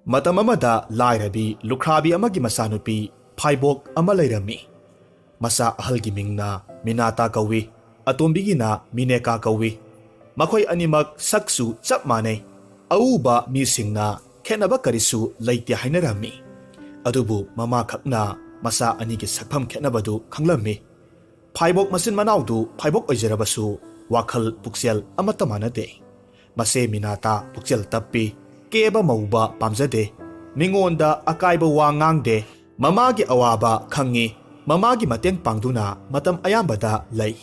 ꯃꯇꯝ ꯑꯃꯗ ꯂꯥꯏꯔꯕꯤ ꯂꯨꯈ꯭ꯔꯥꯕꯤ ꯑꯃꯒꯤ ꯃꯆꯥꯅꯨꯄꯤ ꯐꯥꯏꯕꯣꯛ ꯑꯃ ꯂꯩꯔꯝꯃꯤ꯫ ꯃꯆꯥ ꯑꯍꯜꯒꯤ ꯃꯤꯡꯅ ꯃꯤꯅꯥꯇꯥ ꯀꯧꯏ, ꯑꯇꯣꯝꯕꯤꯒꯤꯅ ꯃꯤꯅꯦꯀꯥ ꯀꯧꯏ꯫ ꯃꯈꯣꯏ ꯑꯅꯤꯃꯛ ꯁꯛꯁꯨ ꯆꯞ ꯃꯥꯟꯅꯩ꯫ ꯑꯎꯕ ꯃꯤꯁꯤꯡꯅ ꯈꯦꯠꯅꯕ ꯀꯔꯤꯁꯨ ꯂꯩꯇꯦ ꯍꯥꯏꯅꯔꯝꯃꯤ꯫ ꯑꯗꯨꯕꯨ ꯃꯃꯥꯈꯛꯅ ꯃꯆꯥ ꯑꯅꯤꯒꯤ ꯁꯛꯐꯝ ꯈꯦꯠꯅꯕꯗꯨ ꯈꯪꯂꯝꯃꯤ꯫ ꯐꯥꯏꯕꯣꯛ ꯃꯆꯤꯟ ꯃꯅꯥꯎꯗꯨ ꯐꯥꯏꯕꯣꯛ ꯑꯣꯏꯖꯔꯕꯁꯨ ꯋꯥꯈꯜ ꯄꯨꯛꯆꯦꯜ ꯑꯃꯠꯇ ꯃꯥꯟꯅꯗꯦ꯫ ꯃꯆꯦ ꯃꯤꯅꯥꯇꯥ ꯄꯨꯛꯆꯦꯜ ꯇꯞꯄꯤ, ꯀꯦꯕ ꯃꯧꯕ ꯄꯥꯝꯖꯗꯦ, ꯃꯤꯉꯣꯟꯗ ꯑꯀꯥꯏꯕ ꯋꯥ ꯉꯥꯡꯗꯦ, ꯃꯃꯥꯒꯤ ꯑꯋꯥꯕ ꯈꯪꯉꯤ, ꯃꯃꯥꯒꯤ ꯃꯇꯦꯡ ꯄꯥꯡꯗꯨꯅ ꯃꯇꯝ ꯑꯌꯥꯝꯕꯗ ꯂꯩ꯫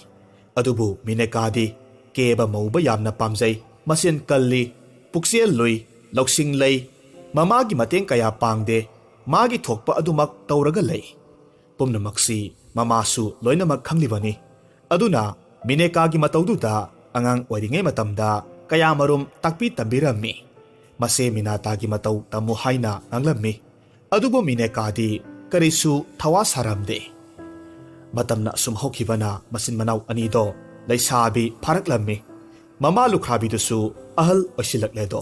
ꯑꯗꯨꯕꯨ ꯃꯤꯅꯦꯀꯥꯗꯤ ꯀꯦꯕ ꯃꯧꯕ ꯌꯥꯝꯅ ꯄꯥꯝꯖꯩ, ꯃꯆꯤꯟ ꯀꯜꯂꯤ, ꯄꯨꯛꯆꯦꯜ ꯂꯨꯏ, ꯂꯧꯁꯤꯡ ꯂꯩ, ꯃꯃꯥꯒꯤ ꯃꯇꯦꯡ ꯀꯌꯥ ꯄꯥꯡꯗꯦ, ꯃꯥꯒꯤ ꯊꯣꯛꯄ ꯑꯗꯨꯃꯛ ꯇꯧꯔꯒ ꯂꯩ꯫ ꯄꯨꯝꯅꯃꯛꯁꯤ ꯃꯃꯥꯁꯨ ꯂꯣꯏꯅꯃꯛ ꯈꯪꯂꯤꯕꯅꯤ꯫ ꯑꯗꯨꯅ ꯃꯤꯅꯦꯀꯥꯒꯤ ꯃꯇꯧꯗꯨꯗ ꯑꯉꯥꯡ ꯑꯣꯏꯔꯤꯉꯩ ꯃꯇꯝꯗ ꯀꯌꯥꯃꯔꯨꯝ ꯇꯥꯛꯄꯤ ꯇꯝꯕꯤꯔꯝꯃꯤ꯫ ꯃꯆꯦ ꯃꯤꯅꯥꯇꯥꯒꯤ ꯃꯇꯧ ꯇꯝꯃꯨ ꯍꯥꯏꯅ ꯉꯥꯡꯂꯝꯃꯤ꯫ ꯑꯗꯨꯕꯨ ꯃꯤꯅꯦꯀꯥꯗꯤ ꯀꯔꯤꯁꯨ ꯊꯋꯥ ꯁꯥꯔꯝꯗꯦ꯫ ꯃꯇꯝꯅ ꯑꯁꯨꯝ ꯍꯧꯈꯤꯕꯅ ꯃꯆꯤꯟ ꯃꯅꯥꯎ ꯑꯅꯤꯗꯣ ꯂꯩꯁꯥꯕꯤ ꯐꯥꯔꯛꯂꯝꯃꯤ꯫ ꯃꯃꯥ ꯂꯨꯈ꯭ꯔꯥꯕꯤꯗꯨꯁꯨ ꯑꯍꯜ ꯑꯣꯏꯁꯤꯜꯂꯛꯂꯦꯗꯣ꯫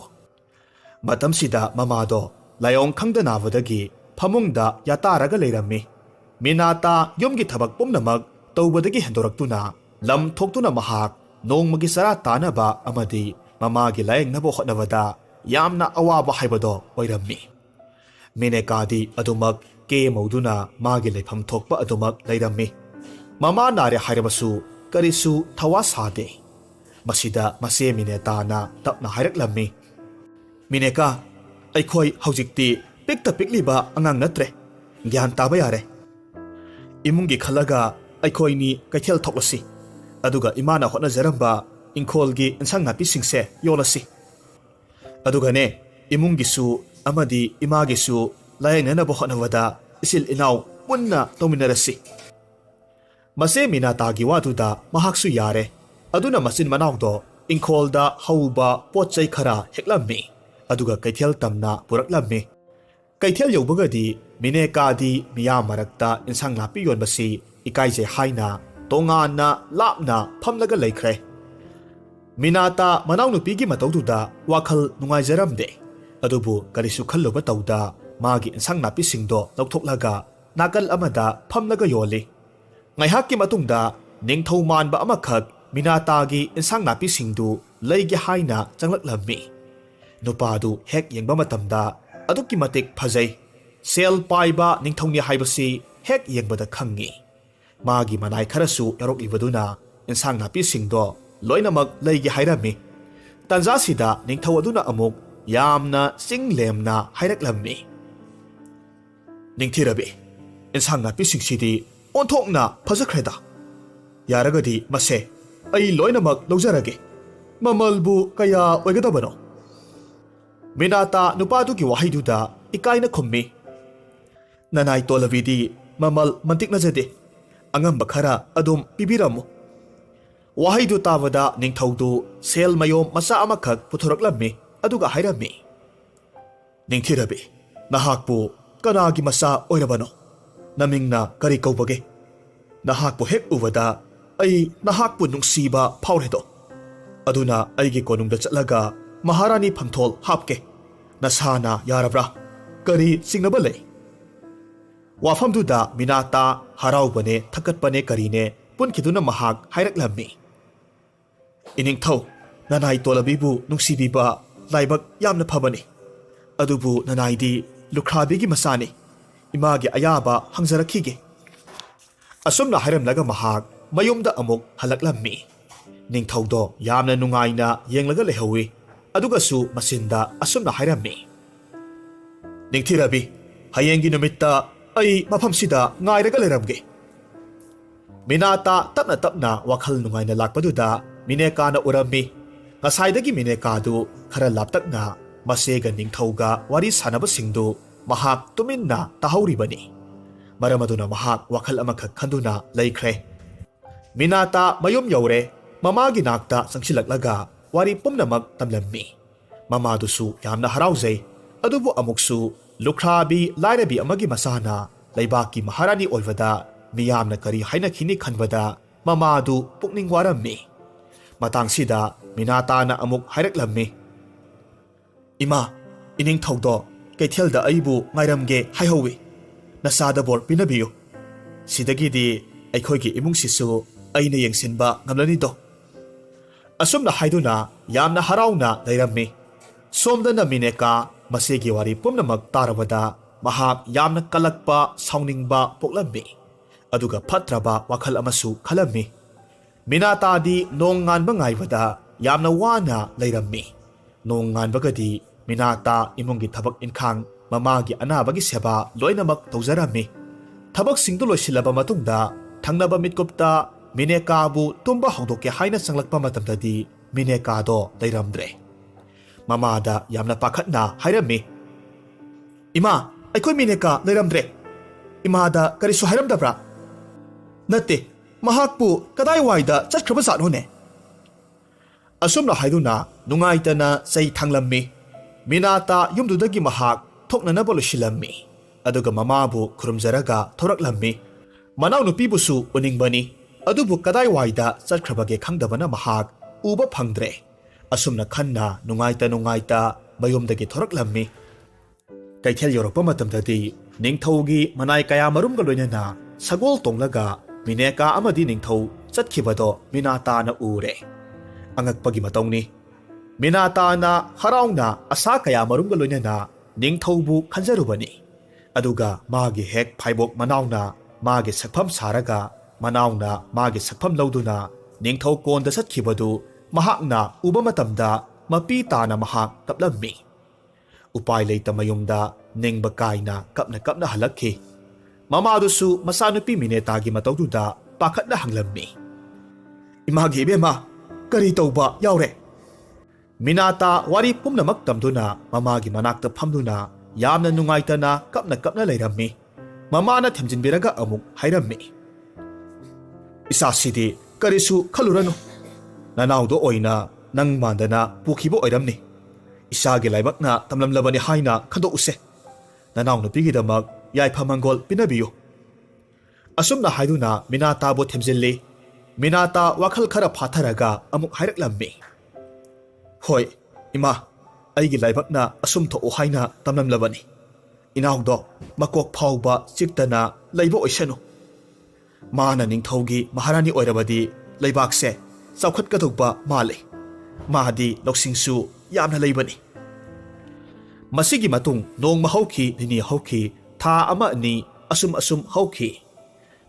ꯃꯇꯝꯁꯤꯗ ꯃꯃꯥꯗꯣ ꯂꯥꯏꯑꯣꯡ ꯈꯪꯗ ꯅꯥꯕꯗꯒꯤ ꯐꯃꯨꯡꯗ ꯌꯥꯇꯥꯔꯒ ꯂꯩꯔꯝꯃꯤ꯫ ꯃꯤꯅꯥꯇꯥ ꯌꯨꯝꯒꯤ ꯊꯕꯛ ꯄꯨꯝꯅꯃꯛ ꯇꯧꯕꯗꯒꯤ ꯍꯦꯟꯗꯣꯔꯛꯇꯨꯅ ꯂꯝ ꯊꯣꯛꯇꯨꯅ ꯃꯍꯥꯛ ꯅꯣꯡꯃꯒꯤ ꯆꯔꯥ ꯇꯥꯅꯕ ꯑꯃꯗꯤ ꯃꯃꯥꯒꯤ ꯂꯥꯌꯦꯡꯅꯕ ꯍꯣꯠꯅꯕꯗ ꯌꯥꯝꯅ ꯑꯋꯥꯕ ꯍꯥꯏꯕꯗꯣ ꯑꯣꯏꯔꯝꯃꯤ꯫ ꯃꯤꯅꯦꯀꯥꯗꯤ ꯑꯗꯨꯃꯛ ꯀꯦ ꯃꯧꯗꯨꯅ ꯃꯥꯒꯤ ꯂꯩꯐꯝ ꯊꯣꯛꯄ ꯑꯗꯨꯃꯛ ꯂꯩꯔꯝꯃꯤ꯫ ꯃꯃꯥ ꯅꯥꯔꯦ ꯍꯥꯏꯔꯕꯁꯨ ꯀꯔꯤꯁꯨ ꯊꯋꯥ ꯁꯥꯗꯦ꯫ ꯃꯁꯤꯗ ꯃꯆꯦ ꯃꯤꯅꯦꯇꯥꯅ ꯇꯞꯅ ꯍꯥꯏꯔꯛꯂꯝꯃꯤ, "ꯃꯤꯅꯦꯀꯥ, ꯑꯩꯈꯣꯏ ꯍꯧꯖꯤꯛꯇꯤ ꯄꯤꯛꯇ ꯄꯤꯛꯂꯤꯕ ꯑꯉꯥꯡ ꯅꯠꯇ꯭ꯔꯦ, ꯒ꯭ꯌꯥꯟ ꯇꯥꯕ ꯌꯥꯔꯦ꯫ ꯏꯃꯨꯡꯒꯤ ꯈꯜꯂꯒ ꯑꯩꯈꯣꯏꯅꯤ ꯀꯩꯊꯦꯜ ꯊꯣꯛꯂꯁꯤ, ꯑꯗꯨꯒ ꯏꯃꯥꯅ ꯍꯣꯠꯅꯖꯔꯝꯕ ꯏꯪꯈꯣꯜꯒꯤ ꯏꯟꯁꯥꯡ ꯅꯥꯄꯤꯁꯤꯡꯁꯦ ꯌꯣꯜꯂꯁꯤ꯫ ꯑꯗꯨꯒꯅꯦ, ꯏꯃꯨꯡꯒꯤꯁꯨ ꯑꯃꯗꯤ ꯏꯃꯥꯒꯤꯁꯨ ꯂꯥꯌꯦꯡꯅꯅꯕ ꯍꯣꯠꯅꯕꯗ ꯏꯆꯤꯜ ꯏꯅꯥꯎ ꯄꯨꯟꯅ ꯇꯧꯃꯤꯟꯅꯔꯁꯤ." ꯃꯆꯦ ꯃꯤꯅꯥꯇꯥꯒꯤ ꯋꯥꯗꯨꯗ ꯃꯍꯥꯛꯁꯨ ꯌꯥꯔꯦ꯫ ꯑꯗꯨꯅ ꯃꯆꯤꯟ ꯃꯅꯥꯎꯗꯣ ꯏꯪꯈꯣꯜꯗ ꯍꯧꯕ ꯄꯣꯠ ꯆꯩ ꯈꯔ ꯍꯦꯛꯂꯝꯃꯤ, ꯑꯗꯨꯒ ꯀꯩꯊꯦꯜ ꯇꯝꯅ ꯄꯨꯔꯛꯂꯝꯃꯤ꯫ ꯀꯩꯊꯦꯜ ꯌꯧꯕꯒꯗꯤ ꯃꯤꯅꯦꯀꯥꯗꯤ ꯃꯤꯌꯥꯝ ꯃꯔꯛꯇ ꯏꯟꯁꯥꯡ ꯅꯥꯄꯤ ꯌꯣꯟꯕꯁꯤ ꯏꯀꯥꯏꯖꯩ ꯍꯥꯏꯅ ꯇꯣꯉꯥꯟꯅ ꯂꯥꯞꯅ ꯐꯝꯂꯒ ꯂꯩꯈ꯭ꯔꯦ꯫ ꯃꯤꯅꯥꯇꯥ ꯃꯅꯥꯎꯅꯨꯄꯤꯒꯤ ꯃꯇꯧꯗꯨꯗ ꯋꯥꯈꯜ ꯅꯨꯡꯉꯥꯏꯖꯔꯝꯗꯦ꯫ ꯑꯗꯨꯕꯨ ꯀꯔꯤꯁꯨ ꯈꯜꯂꯨꯕ ꯇꯧꯗ ꯃꯥꯒꯤ ꯏꯟꯁꯥꯡ ꯅꯥꯄꯤꯁꯤꯡꯗꯣ ꯂꯧꯊꯣꯛꯂꯒ ꯅꯥꯀꯜ ꯑꯃꯗ ꯐꯝꯂꯒ ꯌꯣꯜꯂꯤ꯫ ꯉꯥꯏꯍꯥꯛꯀꯤ ꯃꯇꯨꯡꯗ ꯅꯤꯡꯊꯧ ꯃꯥꯟꯕ ꯑꯃꯈꯛ ꯃꯤꯅꯥꯇꯥꯒꯤ ꯏꯟꯁꯥꯡ ꯅꯥꯄꯤꯁꯤꯡꯗꯨ ꯂꯩꯒꯦ ꯍꯥꯏꯅ ꯆꯪꯂꯛꯂꯝꯃꯤ꯫ ꯅꯨꯄꯥꯗꯨ ꯍꯦꯛ ꯌꯦꯡꯕ ꯃꯇꯝꯗ ꯑꯗꯨꯛꯀꯤ ꯃꯇꯤꯛ ꯐꯖꯩ꯫ ꯁꯦꯜ ꯄꯥꯏꯕ ꯅꯤꯡꯊꯧꯅꯤ ꯍꯥꯏꯕꯁꯤ ꯍꯦꯛ ꯌꯦꯡꯕꯗ ꯈꯪꯉꯤ꯫ ꯃꯥꯒꯤ ꯃꯅꯥꯏ ꯈꯔꯁꯨ ꯌꯥꯎꯔꯛꯂꯤꯕꯗꯨꯅ ꯏꯟꯁꯥꯡ ꯅꯥꯄꯤꯁꯤꯡꯗꯣ ꯂꯣꯏꯅꯃꯛ ꯂꯩꯒꯦ ꯍꯥꯏꯔꯝꯃꯤ꯫ ꯇꯟꯖꯥꯁꯤꯗ ꯅꯤꯡꯊꯧ ꯑꯗꯨꯅ ꯑꯃꯨꯛ ꯌꯥꯝꯅ ꯆꯤꯡꯂꯦꯝꯅ ꯍꯥꯏꯔꯛꯂꯝꯃꯤ, "ꯅꯤꯡꯊꯤꯔꯕꯤ, ꯏꯟꯁꯥꯡ ꯅꯥꯄꯤꯁꯤꯡꯁꯤꯗꯤ ꯑꯣꯟꯊꯣꯛꯅ ꯐꯖꯈ꯭ꯔꯦꯗ꯫ ꯌꯥꯔꯒꯗꯤ ꯃꯁꯦ ꯑꯩ ꯂꯣꯏꯅꯃꯛ ꯂꯧꯖꯔꯒꯦ꯫ ꯃꯃꯜꯕꯨ ꯀꯌꯥ ꯑꯣꯏꯒꯗꯕꯅꯣ?" ꯃꯤꯅꯥꯇꯥ ꯅꯨꯄꯥꯗꯨꯒꯤ ꯋꯥꯍꯩꯗꯨꯗ ꯏꯀꯥꯏꯅ ꯈꯨꯝꯃꯤ, "ꯅꯅꯥꯏ ꯇꯣꯜꯂꯕꯤꯗꯤ ꯃꯃꯜ ꯃꯟꯇꯤꯛꯅꯖꯗꯦ, ꯑꯉꯝꯕ ꯈꯔ ꯑꯗꯨꯝ ꯄꯤꯕꯤꯔꯝꯃꯨ." ꯋꯥꯍꯩꯗꯨ ꯇꯥꯕꯗ ꯅꯤꯡꯊꯧꯗꯨ ꯁꯦꯜ ꯃꯌꯣꯝ ꯃꯆꯥ ꯑꯃꯈꯛ ꯄꯨꯊꯣꯔꯛꯂꯝꯃꯤ, ꯑꯗꯨꯒ ꯍꯥꯏꯔꯝꯃꯤ, "ꯅꯤꯡꯊꯤꯔꯕꯤ, ꯅꯍꯥꯛꯄꯨ ꯀꯅꯥꯒꯤ ꯃꯆꯥ ꯑꯣꯏꯔꯕꯅꯣ? ꯅꯃꯤꯡꯅ ꯀꯔꯤ ꯀꯧꯕꯒꯦ? ꯅꯍꯥꯛꯄꯨ ꯍꯦꯛ ꯎꯕꯗ ꯑꯩ ꯅꯍꯥꯛꯄꯨ ꯅꯨꯡꯁꯤꯕ ꯐꯥꯎꯔꯦꯗꯣ꯫ ꯑꯗꯨꯅ ꯑꯩꯒꯤ ꯀꯣꯅꯨꯡꯗ ꯆꯠꯂꯒ ꯃꯍꯥꯔꯥꯅꯤ ꯐꯝꯊꯣꯜ ꯍꯥꯞꯀꯦ꯫ ꯅꯁꯥꯅ ꯌꯥꯔꯕ꯭ꯔꯥ? ꯀꯔꯤ ꯆꯤꯡꯅꯕ ꯂꯩ?" ꯋꯥꯐꯝꯗꯨꯗ ꯃꯤꯅꯥꯇꯥ ꯍꯔꯥꯎꯕꯅꯦ ꯊꯛꯀꯠꯄꯅꯦ ꯀꯔꯤꯅꯦ ꯄꯨꯟꯈꯤꯗꯨꯅ ꯃꯍꯥꯛ ꯍꯥꯏꯔꯛꯂꯝꯃꯤ, "ꯏꯅꯤꯡꯊꯧ, ꯅꯅꯥꯏ ꯇꯣꯜꯂꯕꯤꯕꯨ ꯅꯨꯡꯁꯤꯕꯤꯕ ꯂꯥꯏꯕꯛ ꯌꯥꯝꯅ ꯐꯕꯅꯤ꯫ ꯑꯗꯨꯕꯨ ꯅꯅꯥꯏꯗꯤ ꯂꯨꯈ꯭ꯔꯥꯕꯤꯒꯤ ꯃꯆꯥꯅꯤ꯫ ꯏꯃꯥꯒꯤ ꯑꯌꯥꯕ ꯍꯪꯖꯔꯛꯈꯤꯒꯦ." ꯑꯁꯨꯝꯅ ꯍꯥꯏꯔꯝꯂꯒ ꯃꯍꯥꯛ ꯃꯌꯨꯝꯗ ꯑꯃꯨꯛ ꯍꯜꯂꯛꯂꯝꯃꯤ꯫ ꯅꯤꯡꯊꯧꯗꯣ ꯌꯥꯝꯅ ꯅꯨꯡꯉꯥꯏꯅ ꯌꯦꯡꯂꯒ ꯂꯩꯍꯧꯏ꯫ ꯑꯗꯨꯒꯁꯨ ꯃꯆꯤꯟꯗ ꯑꯁꯨꯝꯅ ꯍꯥꯏꯔꯝꯃꯤ, "ꯅꯤꯡꯊꯤꯔꯕꯤ, ꯍꯌꯦꯡꯒꯤ ꯅꯨꯃꯤꯠꯇ ꯑꯩ ꯃꯐꯝꯁꯤꯗ ꯉꯥꯏꯔꯒ ꯂꯩꯔꯝꯒꯦ." ꯃꯤꯅꯥꯇꯥ ꯇꯞꯅ ꯇꯞꯅ ꯋꯥꯈꯜ ꯅꯨꯡꯉꯥꯏꯅ ꯂꯥꯛꯄꯗꯨꯗ ꯃꯤꯅꯦꯀꯥꯅ ꯎꯔꯝꯃꯤ꯫ ꯉꯁꯥꯏꯗꯒꯤ ꯃꯤꯅꯦꯀꯥꯗꯨ ꯈꯔ ꯂꯥꯞꯇꯛꯅ ꯃꯆꯦꯒ ꯅꯤꯡꯊꯧꯒ ꯋꯥꯔꯤ ꯁꯥꯟꯅꯕꯁꯤꯡꯗꯨ ꯃꯍꯥꯛ ꯇꯨꯃꯤꯟꯅ ꯇꯥꯍꯧꯔꯤꯕꯅꯤ꯫ ꯃꯔꯝ ꯑꯗꯨꯅ ꯃꯍꯥꯛ ꯋꯥꯈꯜ ꯑꯃꯈꯛ ꯈꯟꯗꯨꯅ ꯂꯩꯈ꯭ꯔꯦ꯫ ꯃꯤꯅꯥꯇꯥ ꯃꯌꯨꯝ ꯌꯧꯔꯦ꯫ ꯃꯃꯥꯒꯤ ꯅꯥꯛꯇ ꯆꯪꯁꯤꯜꯂꯛꯂꯒ ꯋꯥꯔꯤ ꯄꯨꯝꯅꯃꯛ ꯇꯝꯂꯝꯃꯤ꯫ ꯃꯃꯥꯗꯨꯁꯨ ꯌꯥꯝꯅ ꯍꯔꯥꯎꯖꯩ꯫ ꯑꯗꯨꯕꯨ ꯑꯃꯨꯛꯁꯨ ꯂꯨꯈ꯭ꯔꯥꯕꯤ ꯂꯥꯏꯔꯕꯤ ꯑꯃꯒꯤ ꯃꯆꯥꯅ ꯂꯩꯕꯥꯛꯀꯤ ꯃꯍꯥꯔꯥꯅꯤ ꯑꯣꯏꯕꯗ ꯃꯤꯌꯥꯝꯅ ꯀꯔꯤ ꯍꯥꯏꯅꯈꯤꯅꯤ ꯈꯟꯕꯗ ꯃꯃꯥꯗꯨ ꯄꯨꯛꯅꯤꯡ ꯋꯥꯔꯝꯃꯤ꯫ ꯃꯇꯥꯡꯁꯤꯗ ꯃꯤꯅꯥꯇꯥꯅ ꯑꯃꯨꯛ ꯍꯥꯏꯔꯛꯂꯝꯃꯤ, "ꯏꯃꯥ, ꯏꯅꯤꯡꯊꯧꯗꯣ ꯀꯩꯊꯦꯜꯗ ꯑꯩꯕꯨ ꯉꯥꯏꯔꯝꯒꯦ ꯍꯥꯏꯍꯧꯏ꯫ ꯅꯁꯥꯗ ꯕꯣꯔ ꯄꯤꯅꯕꯤꯌꯨ꯫ ꯁꯤꯗꯒꯤꯗꯤ ꯑꯩꯈꯣꯏꯒꯤ ꯏꯃꯨꯡꯁꯤꯁꯨ ꯑꯩꯅ ꯌꯦꯡꯁꯤꯟꯕ ꯉꯝꯂꯅꯤꯗꯣ꯫ ꯑꯁꯨꯝꯅ ꯍꯥꯏꯗꯨꯅ ꯌꯥꯝꯅ ꯍꯔꯥꯎꯅ ꯂꯩꯔꯝꯃꯤ꯫ ꯁꯣꯝꯗꯅ ꯃꯤꯅꯦꯀꯥ ꯃꯁꯤꯒꯤ ꯋꯥꯔꯤ ꯄꯨꯝꯅꯃꯛ ꯇꯥꯔꯕꯗ ꯃꯍꯥꯛ ꯌꯥꯝꯅ ꯀꯜꯂꯛꯄ ꯁꯥꯎꯅꯤꯡꯕ ꯄꯣꯛꯂꯝꯃꯤ꯫ ꯑꯗꯨꯒ ꯐꯠꯇ꯭ꯔꯕ ꯋꯥꯈꯜ ꯑꯃꯁꯨ ꯈꯜꯂꯝꯃꯤ꯫ ꯃꯤꯅꯥꯇꯥꯗꯤ ꯅꯣꯡ ꯉꯥꯟꯕ ꯉꯥꯏꯕꯗ ꯌꯥꯝꯅ ꯋꯥꯅ ꯂꯩꯔꯝꯃꯤ꯫ ꯅꯣꯡ ꯉꯥꯟꯕꯒꯗꯤ ꯃꯤꯅꯥꯇꯥ ꯏꯃꯨꯡꯒꯤ ꯊꯕꯛ ꯏꯟꯈꯥꯡ ꯃꯃꯥꯒꯤ ꯑꯅꯥꯕꯒꯤ ꯁꯦꯕꯥ ꯂꯣꯏꯅꯃꯛ ꯇꯧꯖꯔꯝꯃꯤ꯫ ꯊꯕꯛꯁꯤꯡꯗꯨ ꯂꯣꯏꯁꯤꯜꯂꯕ ꯃꯇꯨꯡꯗ ꯊꯪꯅꯕ ꯃꯤꯠꯀꯨꯞꯇ ꯃꯤꯅꯦꯀꯥꯕꯨ ꯇꯨꯝꯕ ꯍꯧꯗꯣꯛꯀꯦ ꯍꯥꯏꯅ ꯆꯪꯂꯛꯄ ꯃꯇꯝꯗꯗꯤ ꯃꯤꯅꯦꯀꯥꯗꯣ ꯂꯩꯔꯝꯗ꯭ꯔꯦ꯫ ꯃꯃꯥꯗ ꯌꯥꯝꯅ ꯄꯥꯈꯠꯅ ꯍꯥꯏꯔꯝꯃꯤ꯫ ꯏꯃꯥ, ꯑꯩꯈꯣꯏ ꯃꯤꯅꯦꯀꯥ ꯂꯩꯔꯝꯗ꯭ꯔꯦ꯫ ꯏꯃꯥꯗ ꯀꯔꯤꯁꯨ ꯍꯥꯏꯔꯝꯗꯕ꯭ꯔꯥ? ꯅꯠꯇꯦ, ꯃꯍꯥꯛꯄꯨ ꯀꯗꯥꯏꯋꯥꯏꯗ ꯆꯠꯈ꯭ꯔꯕꯖꯥꯠꯅꯣꯅꯦ? ꯑꯁꯨꯝꯅ ꯍꯥꯏꯗꯨꯅ ꯅꯨꯡꯉꯥꯏꯇꯅ ꯆꯩ ꯊꯥꯡꯂꯝꯃꯤ꯫ ꯃꯤꯅꯥꯇꯥ ꯌꯨꯝꯗꯨꯗꯒꯤ ꯃꯍꯥꯛ ꯊꯣꯛꯅꯅꯕ ꯂꯣꯏꯁꯤꯜꯂꯝꯃꯤ꯫ ꯑꯗꯨꯒ ꯃꯃꯥꯕꯨ ꯈꯨꯔꯨꯝꯖꯔꯒ ꯊꯣꯔꯛꯂꯝꯃꯤ꯫ ꯃꯅꯥꯎꯅꯨꯄꯤꯕꯨꯁꯨ ꯎꯅꯤꯡꯕꯅꯤ, ꯑꯗꯨꯕꯨ ꯀꯗꯥꯏꯋꯥꯏꯗ ꯆꯠꯈ꯭ꯔꯕꯒꯦ ꯈꯪꯗꯕꯅ ꯃꯍꯥꯛ ꯎꯕ ꯐꯪꯗ꯭ꯔꯦ꯫ ꯑꯁꯨꯝꯅ ꯈꯟꯅ ꯅꯨꯡꯉꯥꯏꯇ ꯃꯌꯨꯝꯗꯒꯤ ꯊꯣꯔꯛꯂꯝꯃꯤ꯫ ꯀꯩꯊꯦꯜ ꯌꯧꯔꯛꯄ ꯃꯇꯝꯗꯗꯤ ꯅꯤꯡꯊꯧꯒꯤ ꯃꯅꯥꯏ ꯀꯌꯥ ꯃꯔꯨꯝꯒ ꯂꯣꯏꯅꯅ ꯁꯒꯣꯜ ꯇꯣꯡꯂꯒ ꯃꯤꯅꯦꯀꯥ ꯑꯃꯗꯤ ꯅꯤꯡꯊꯧ ꯆꯠꯈꯤꯕꯗꯣ ꯃꯤꯅꯥꯇꯥꯅ ꯎꯔꯦ꯫ ꯑꯉꯛꯄꯒꯤ ꯃꯇꯧꯅꯤ꯫ ꯃꯤꯅꯥꯇꯥꯅ ꯍꯔꯥꯎꯅ ꯑꯁꯥ ꯀꯌꯥ ꯃꯔꯨꯝꯒ ꯂꯣꯏꯅꯅ ꯅꯤꯡꯊꯧꯕꯨ ꯈꯟꯖꯔꯨꯕꯅꯤ꯫ ꯑꯗꯨꯒ ꯃꯥꯒꯤ ꯍꯦꯛ ꯐꯥꯏꯕꯣꯛ ꯃꯅꯥꯎꯅ ꯃꯥꯒꯤ ꯁꯛꯐꯝ ꯁꯥꯔꯒ ꯃꯅꯥꯎꯅ ꯃꯥꯒꯤ ꯁꯛꯐꯝ ꯂꯧꯗꯨꯅ ꯅꯤꯡꯊꯧ ꯀꯣꯟꯗ ꯆꯠꯈꯤꯕꯗꯨ ꯃꯍꯥꯛꯅ ꯎꯕ ꯃꯇꯝꯗ ꯃꯄꯤ ꯇꯥꯅ ꯃꯍꯥꯛ ꯀꯞꯂꯝꯃꯤ꯫ ꯎꯄꯥꯏ ꯂꯩꯇ ꯃꯌꯨꯝꯗ ꯅꯤꯡꯕ ꯀꯥꯏꯅ ꯀꯞꯅ ꯍꯜꯂꯛꯈꯤ꯫ ꯃꯃꯥꯗꯨꯁꯨ ꯃꯆꯥꯅꯨꯄꯤ ꯃꯤꯅꯦꯇꯥꯒꯤ ꯃꯇꯧꯗꯨꯗ ꯄꯥꯈꯠꯅ ꯍꯪꯂꯝꯃꯤ꯫ ꯏꯃꯥꯒꯤ ꯏꯕꯦꯝꯃ, ꯀꯔꯤ ꯇꯧꯕ ꯌꯥꯎꯔꯦ? ꯃꯤꯅꯥꯇꯥ ꯋꯥꯔꯤ ꯄꯨꯝꯅꯃꯛ ꯇꯝꯗꯨꯅ ꯃꯃꯥꯒꯤ ꯃꯅꯥꯛꯇ ꯐꯝꯗꯨꯅ ꯌꯥꯝꯅ ꯅꯨꯡꯉꯥꯏꯇꯅ ꯀꯞꯅ ꯂꯩꯔꯝꯃꯤ꯫ ꯃꯃꯥꯅ ꯊꯦꯝꯖꯤꯟꯕꯤꯔꯒ ꯑꯃꯨꯛ ꯍꯥꯏꯔꯝꯃꯤ꯫ ꯏꯆꯥꯁꯤꯗꯤ ꯀꯔꯤꯁꯨ ꯈꯜꯂꯨꯔꯅꯨ꯫ ꯅꯅꯥꯎꯗꯣ ꯑꯣꯏꯅ ꯅꯪ ꯃꯥꯟꯗꯅ ꯄꯨꯈꯤꯕ ꯑꯣꯏꯔꯝꯅꯤ꯫ ꯏꯆꯥꯒꯤ ꯂꯥꯏꯕꯛꯅ ꯇꯝꯂꯝꯂꯕꯅꯤ ꯍꯥꯏꯅ ꯈꯟꯗꯣꯛꯎꯁꯦ꯫ ꯅꯅꯥꯎ ꯅꯨꯄꯤꯒꯤꯗꯃꯛ ꯌꯥꯏꯐ ꯃꯪꯒꯣꯜ ꯄꯤꯅꯕꯤꯌꯨ꯫ ꯑꯁꯨꯝꯅ ꯍꯥꯏꯗꯨꯅ ꯃꯤꯅꯥꯇꯥꯕꯨ ꯊꯦꯝꯖꯤꯜꯂꯤ꯫ ꯃꯤꯅꯥꯇꯥ ꯋꯥꯈꯜ ꯈꯔ ꯐꯥꯊꯔꯒ ꯑꯃꯨꯛ ꯍꯥꯏꯔꯛꯂꯝꯃꯤ꯫ ꯍꯣꯏ ꯏꯃꯥ, ꯑꯩꯒꯤ ꯂꯥꯏꯕꯛꯅ ꯑꯁꯨꯝ ꯊꯣꯛꯎ ꯍꯥꯏꯅ ꯇꯝꯂꯝꯂꯕꯅꯤ꯫ ꯏꯅꯥꯎꯗꯣ ꯃꯀꯣꯛ ꯐꯥꯎꯕ ꯆꯤꯛꯇꯅ ꯂꯩꯕ ꯑꯣꯏꯁꯅꯨ꯫ ꯃꯥꯅ ꯅꯤꯡꯊꯧꯒꯤ ꯃꯍꯥꯔꯥꯅꯤ ꯑꯣꯏꯔꯕꯗꯤ ꯂꯩꯕꯥꯛꯁꯦ ꯆꯥꯎꯈꯠꯀꯗꯧꯕ ꯃꯥꯜꯂꯤ꯫ ꯃꯥꯗꯤ ꯂꯧꯁꯤꯡꯁꯨ ꯌꯥꯝꯅ ꯂꯩꯕꯅꯤ꯫ ꯃꯁꯤꯒꯤ ꯃꯇꯨꯡ ꯅꯣꯡꯃ ꯍꯧꯈꯤ, ꯅꯤꯅꯤ ꯍꯧꯈꯤ, ꯊꯥ ꯑꯃ ꯑꯅꯤ ꯑꯁꯨꯝ ꯍꯧꯈꯤ꯫